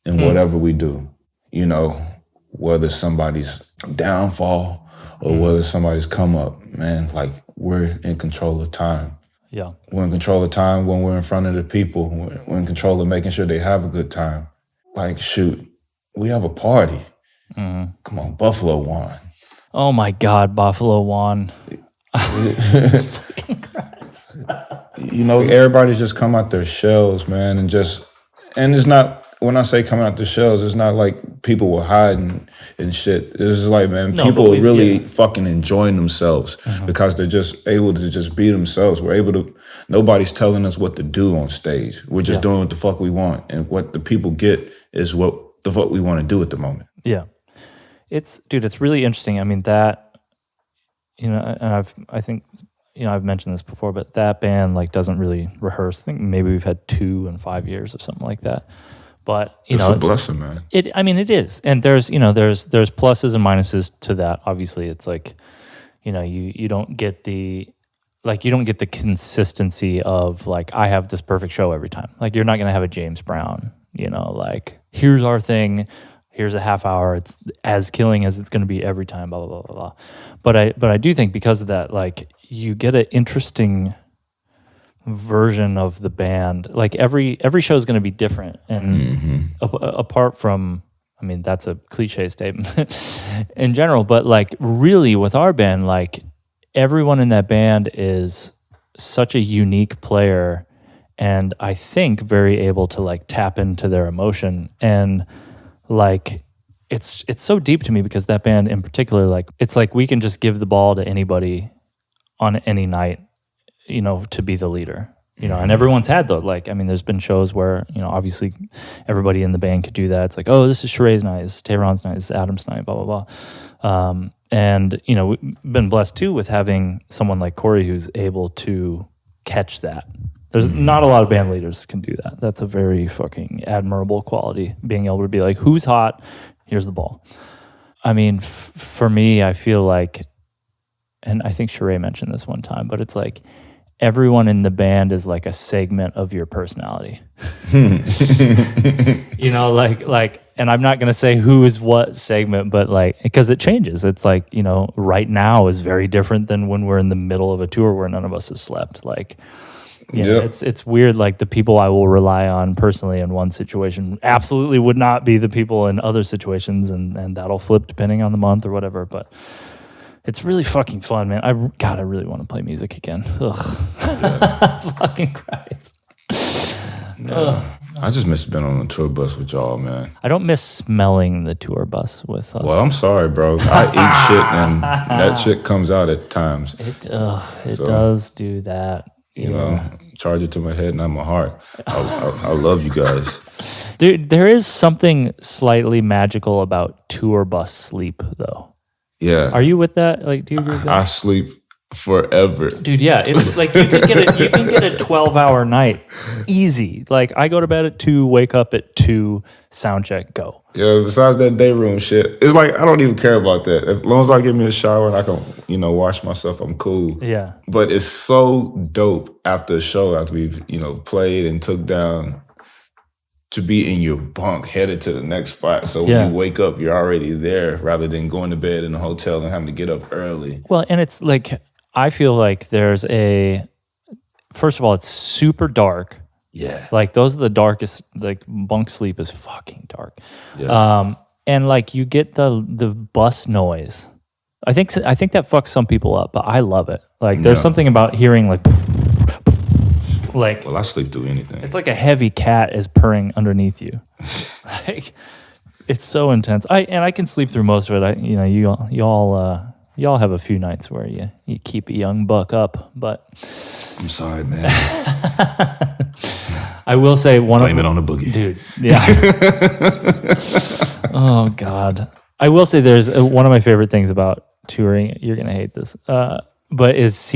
And whatever we do, whether somebody's downfall or whether somebody's come up, man, like we're in control of time. Yeah. We're in control of time when we're in front of the people. We're in control of making sure they have a good time. Like, shoot, we have a party. Come on, Buffalo won. Oh my God, Buffalo won. Fucking Christ. Everybody's just come out their shells, man, and it's not, when I say coming out their shells, it's not like people were hiding and shit. It's just like, man, people are really fucking enjoying themselves because they're just able to just be themselves. Nobody's telling us what to do on stage. We're just doing what the fuck we want. And what the people get is what the fuck we want to do at the moment. Yeah. It's really interesting. I mean, that, and I think I've mentioned this before, but that band like doesn't really rehearse. I think maybe we've had 2 in 5 years or something like that. But it's a blessing, man. It is, and there's pluses and minuses to that. Obviously, it's like, you don't get the consistency of like, I have this perfect show every time. Like, you're not gonna have a James Brown. Like, here's our thing. Here's a half hour. It's as killing as it's going to be every time. Blah blah blah blah. But I do think because of that, like, you get an interesting version of the band. Like, every show is going to be different, and apart from, I mean, that's a cliche statement in general, but like, really with our band, like, everyone in that band is such a unique player, and I think very able to like tap into their emotion. And like, it's so deep to me because that band in particular, like, it's like we can just give the ball to anybody on any night, to be the leader, and everyone's had though. Like, I mean, there's been shows where, obviously everybody in the band could do that. It's like, oh, this is Sheree's night, this is TaRon's night, this is Adam's night, blah, blah, blah. And, we've been blessed too with having someone like Corey who's able to catch that. There's not a lot of band leaders can do that. That's a very fucking admirable quality, being able to be like, who's hot? Here's the ball. I mean, for me, I feel like, and I think Sheree mentioned this one time, but it's like everyone in the band is like a segment of your personality. Like, and I'm not going to say who is what segment, but like, because it changes. It's like, right now is very different than when we're in the middle of a tour where none of us has slept. Like, it's weird. Like, the people I will rely on personally in one situation absolutely would not be the people in other situations, and that'll flip depending on the month or whatever. But it's really fucking fun, man. I really want to play music again. Ugh. Fucking Christ. I just miss being on a tour bus with y'all, man. I don't miss smelling the tour bus with us. Well, I'm sorry, bro. I eat shit and that shit comes out at times. It does do that. You know, charge it to my head, not my heart. I love you guys. There is something slightly magical about tour bus sleep, though. Yeah. Are you with that? Like, do you agree with that? I sleep forever. Dude, yeah. It's like you can get a 12-hour night easy. Like, I go to bed at 2, wake up at 2, sound check, go. Yeah, besides that day room shit, it's like I don't even care about that. As long as I get me a shower and I can, wash myself, I'm cool. Yeah. But it's so dope after a show, after we've, played and took down, to be in your bunk headed to the next spot. So when you wake up, you're already there rather than going to bed in a hotel and having to get up early. Well, and it's like, I feel like first of all, it's super dark. Yeah. Like those are the darkest, like bunk sleep is fucking dark. Yeah. And like you get the bus noise. I think that fucks some people up, but I love it. Like there's something about hearing like well, I sleep through anything. It's like a heavy cat is purring underneath you. Like it's so intense. I can sleep through most of it. Y'all have a few nights where you keep a young buck up, but I'm sorry, man. I will say blame it on the boogie, dude. Yeah. Oh God. I will say there's one of my favorite things about touring. You're gonna hate this, but this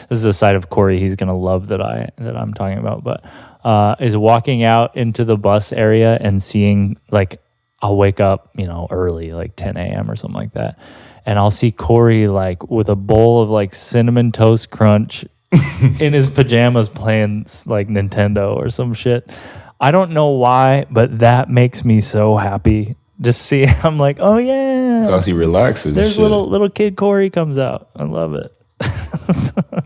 is a side of Corey. He's gonna love that I'm talking about, but is walking out into the bus area and seeing like. I'll wake up, early, like 10 a.m. or something like that. And I'll see Corey like with a bowl of like Cinnamon Toast Crunch in his pajamas playing like Nintendo or some shit. I don't know why, but that makes me so happy. Just see, I'm like, oh yeah. Because he relaxes. There's little kid Corey comes out. I love it.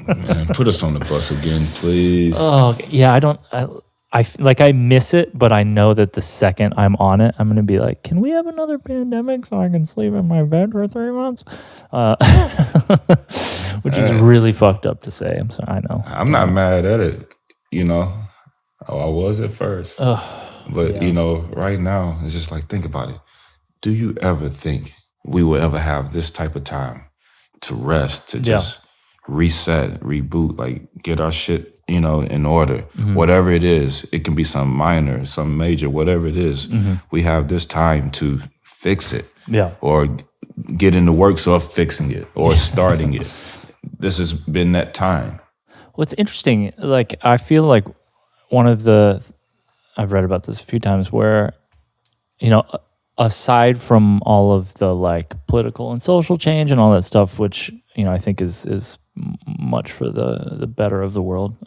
Man, put us on the bus again, please. Oh yeah, I miss it, but I know that the second I'm on it, I'm going to be like, can we have another pandemic so I can sleep in my bed for 3 months? Which is really fucked up to say. I'm sorry, I know. I'm not mad at it, I was at first. But, right now, it's just like, think about it. Do you ever think we will ever have this type of time to rest, to just reset, reboot, like get our shit in order, whatever it is. It can be some minor, some major, whatever it is. We have this time to fix it, or get in the works of fixing it or starting it. This has been that time. What's interesting, like I feel like I've read about this a few times where, aside from all of the like political and social change and all that stuff, which I think is much for the better of the world.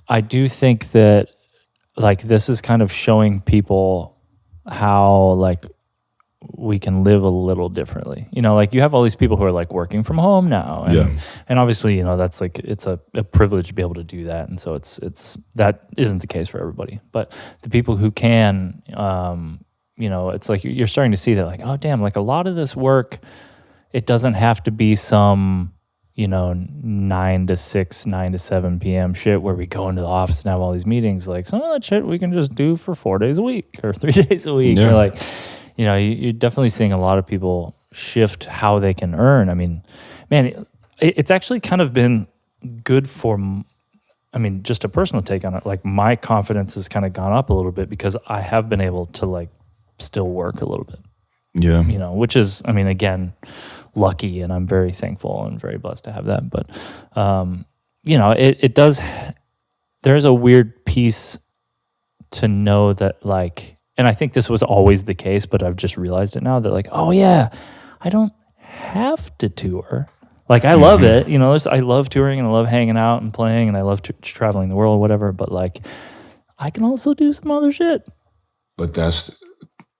I do think that like this is kind of showing people how like we can live a little differently. Like you have all these people who are like working from home now, and obviously that's like it's a privilege to be able to do that, and so it's that isn't the case for everybody. But the people who can, it's like you're starting to see that like, oh damn, like a lot of this work, it doesn't have to be some 9 to 6, 9 to 7 p.m. shit where we go into the office and have all these meetings. Like some of that shit we can just do for 4 days a week or 3 days a week. Or like, you're definitely seeing a lot of people shift how they can earn. I mean, man, it's actually kind of been good for, just a personal take on it. Like my confidence has kind of gone up a little bit because I have been able to like still work a little bit. Yeah. Which is, again, lucky, and I'm very thankful and very blessed to have that. But, it does, there's a weird piece to know that like, and I think this was always the case, but I've just realized it now that like, oh yeah, I don't have to tour. Like I love it, I love touring and I love hanging out and playing and I love traveling the world, whatever. But like, I can also do some other shit. But that's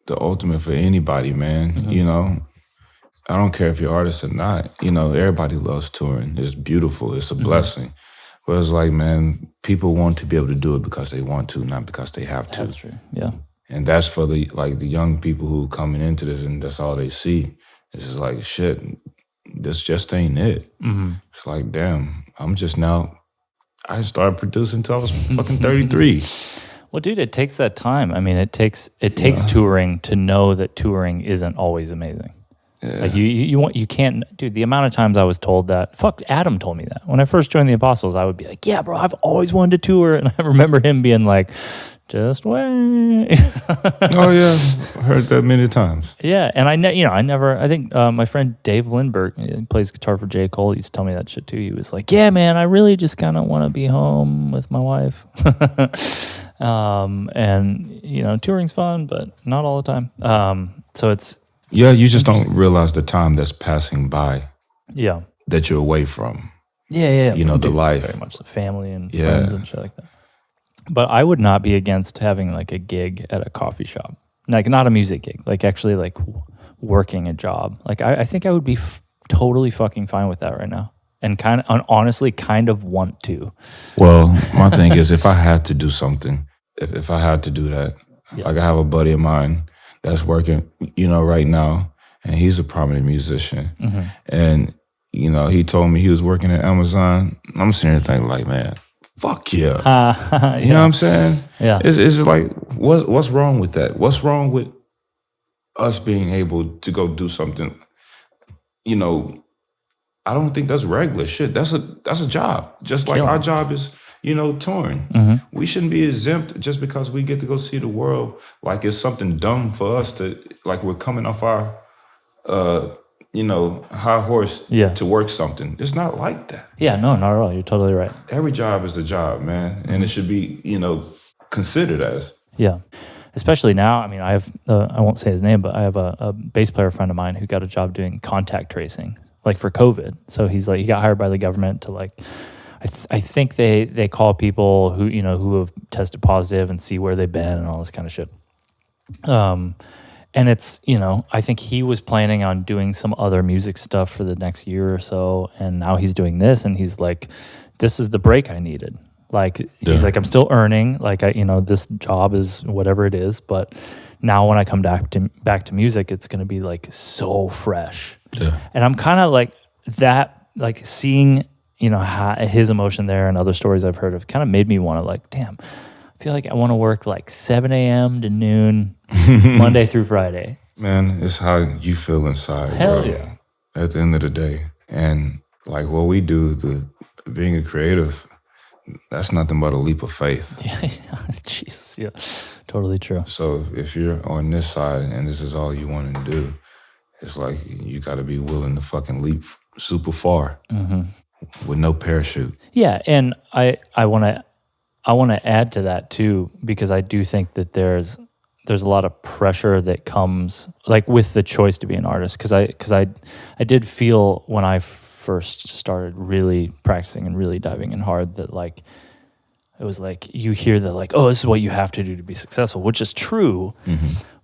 the ultimate for anybody, man. I don't care if you're an artist or not. Everybody loves touring. It's beautiful. It's a blessing. But it's like, man, people want to be able to do it because they want to, not because they have to. That's true. Yeah. And that's for the young people who coming into this and that's all they see. It's just like, shit, this just ain't it. It's like, damn, I started producing until I was fucking 33. Well, dude, it takes that time. I mean, it takes touring to know that touring isn't always amazing. Yeah. Like you can't, dude. The amount of times I was told that. Fuck, Adam told me that when I first joined the Apostles. I would be like, "Yeah, bro, I've always wanted to tour," and I remember him being like, "Just wait." Oh yeah, I heard that many times. Yeah, and I never. I think my friend Dave Lindbergh, he plays guitar for J. Cole. He used to tell me that shit too. He was like, "Yeah, man, I really just kind of want to be home with my wife." And touring's fun, but not all the time. So it's. Yeah, you just don't realize the time that's passing by. Yeah. That you're away from. Yeah. The life. Very much the family and friends and shit like that. But I would not be against having like a gig at a coffee shop. Like not a music gig, like actually like working a job. Like I think I would be totally fucking fine with that right now. And honestly kind of want to. Well, my thing is if I had to do something, if I had to do that, like I have a buddy of mine that's working, right now, and he's a prominent musician. Mm-hmm. And, he told me he was working at Amazon. I'm sitting there thinking like, man, fuck yeah. You know what I'm saying? Yeah. It's like, what's wrong with that? What's wrong with us being able to go do something? I don't think that's regular shit. That's a job. Just like our job is, touring. Mm-hmm. We shouldn't be exempt just because we get to go see the world like it's something dumb for us to, like we're coming off our, high horse to work something. It's not like that. Yeah, no, not at all. You're totally right. Every job is a job, man. And it should be, considered as. Yeah. Especially now, I mean, I won't say his name, but I have a bass player friend of mine who got a job doing contact tracing, like for COVID. So he got hired by the government to like, I think they call people who have tested positive and see where they've been and all this kind of shit. And it's, I think he was planning on doing some other music stuff for the next year or so. And now he's doing this and he's like, this is the break I needed. Like, he's like, I'm still earning, like, this job is whatever it is. But now when I come back to music, it's going to be like so fresh. Yeah. And I'm kind of like that, like seeing, his emotion there and other stories I've heard of kind of made me want to like, damn, I feel like I want to work like 7 a.m. to noon, Monday through Friday. Man, it's how you feel inside. Hell bro, yeah. At the end of the day. And like what we do, being a creative, that's nothing but a leap of faith. Yeah, Jesus, yeah, totally true. So if you're on this side and this is all you want to do, it's like you got to be willing to fucking leap super far with no parachute. Yeah, and I want to add to that too, because I do think that there's a lot of pressure that comes like with the choice to be an artist. Because I did feel when I first started really practicing and really diving in hard that like it was like you hear that like, oh, this is what you have to do to be successful, which is true.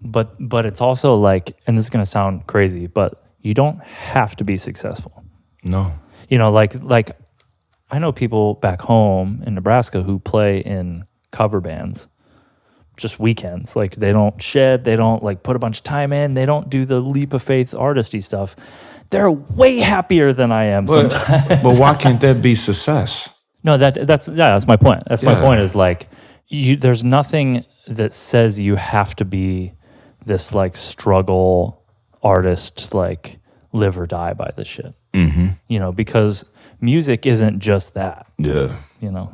But it's also like, and this is gonna sound crazy, but you don't have to be successful. No. Like I know people back home in Nebraska who play in cover bands just weekends. Like they don't shed, they don't like put a bunch of time in, they don't do the leap of faith artisty stuff. They're way happier than I am sometimes. But why can't that be success? No, that's my point. That's my point is like there's nothing that says you have to be this like struggle artist, like live or die by this shit. Because music isn't just that. Yeah.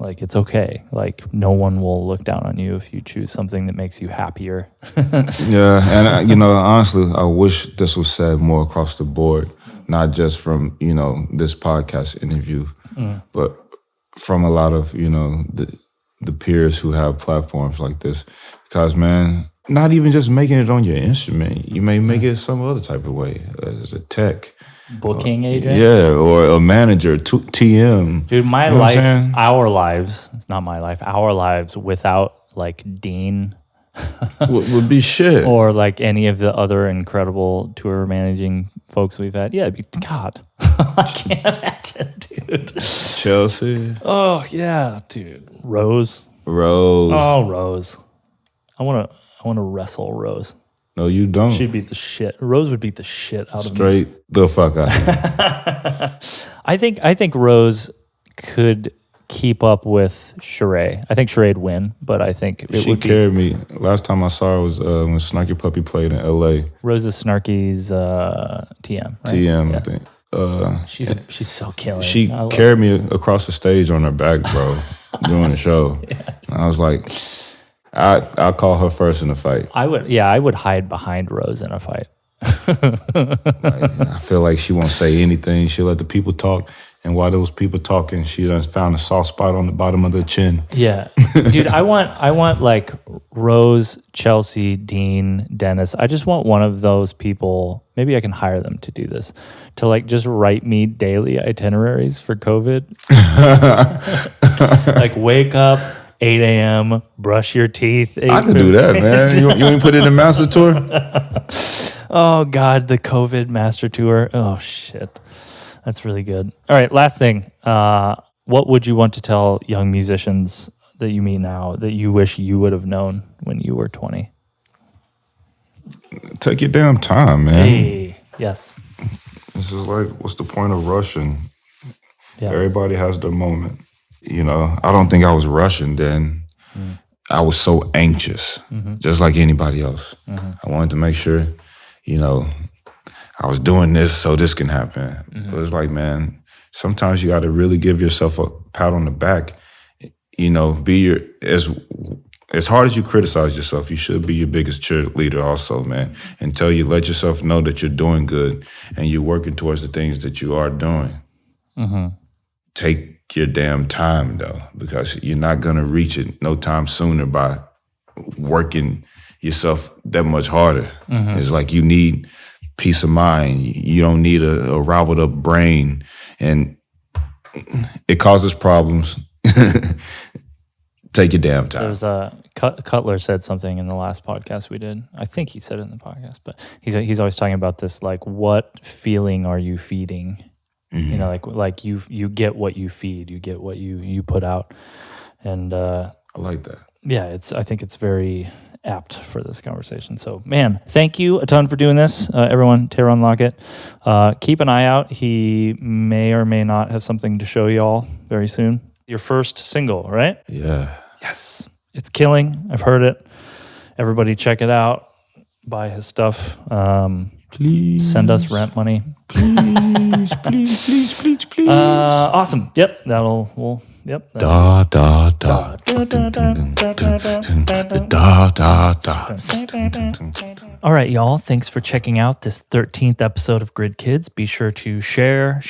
Like it's okay. Like no one will look down on you if you choose something that makes you happier. Yeah, and honestly, I wish this was said more across the board, not just from this podcast interview, but from a lot of the peers who have platforms like this. Because man, not even just making it on your instrument, you may make it some other type of way as a tech. Booking agent? Yeah, or a manager, TM. Dude, my life, our lives, it's not my life, our lives without like Dean would be shit. Or like any of the other incredible tour managing folks we've had. Yeah, it'd be, God, I can't imagine, dude. Chelsea. Oh, yeah, dude. Rose. Oh, Rose. I want to wrestle Rose. No, you don't. She'd beat the shit. Rose would beat the shit out of me. Straight the fuck out. I think Rose could keep up with Sheree. I think Sheree'd win, but I think She carried me. Last time I saw her was when Snarky Puppy played in L.A. Rosa Snarky's TM, right? TM, Yeah. I think. She's so killing. She carried me across the stage on her back, bro, during the show. Yeah. I was like, I'll call her first in the fight. I would hide behind Rose in a fight. I feel like she won't say anything. She'll let the people talk. And while those people talking, she done found a soft spot on the bottom of their chin. Yeah. Dude, I want like Rose, Chelsea, Dean, Dennis. I just want one of those people. Maybe I can hire them to do this, to like just write me daily itineraries for COVID. Like wake up, 8 a.m., brush your teeth. I can do that, man. You ain't put it in the master tour? Oh, God, the COVID master tour. Oh, shit. That's really good. All right, last thing. What would you want to tell young musicians that you meet now that you wish you would have known when you were 20? Take your damn time, man. Hey, yes. This is like, what's the point of rushing? Yeah. Everybody has their moment. You know, I don't think I was rushing then. I was so anxious, just like anybody else. I wanted to make sure, you know, I was doing this so this can happen. But it's like, man, sometimes you got to really give yourself a pat on the back. You know, as hard as you criticize yourself, you should be your biggest cheerleader also, man. Until you let yourself know that you're doing good and you're working towards the things that you are doing. Take your damn time, though, because you're not going to reach it no time sooner by working yourself that much harder. It's like you need peace of mind. You don't need a riled up brain, and it causes problems. Take your damn time. There's Cutler said something in the last podcast we did. I think he said it in the podcast, but he's always talking about this, like, what feeling are you feeding? You know, like you get what you feed, you get what you put out, and I like that. Yeah, I think it's very apt for this conversation. So, man, thank you a ton for doing this, everyone. TaRon Lockett. Keep an eye out. He may or may not have something to show y'all very soon. Your first single, right? Yeah. Yes, it's killing. I've heard it. Everybody, check it out. Buy his stuff. Please send us rent money. Please. Awesome. Yep. Yep. Da da da da da da. All right, y'all. Thanks for checking out this 13th episode of Grid Kids. Be sure to share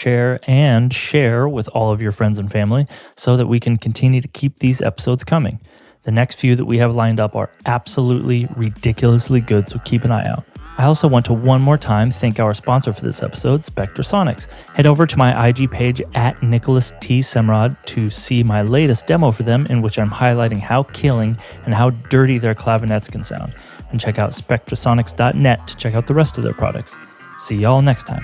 with all of your friends and family so that we can continue to keep these episodes coming. The next few that we have lined up are absolutely ridiculously good, so keep an eye out. I also want to one more time thank our sponsor for this episode, Spectrasonics. Head over to my IG page at Nicholas T. Semrad to see my latest demo for them, in which I'm highlighting how killing and how dirty their clavinets can sound. And check out spectrasonics.net to check out the rest of their products. See y'all next time.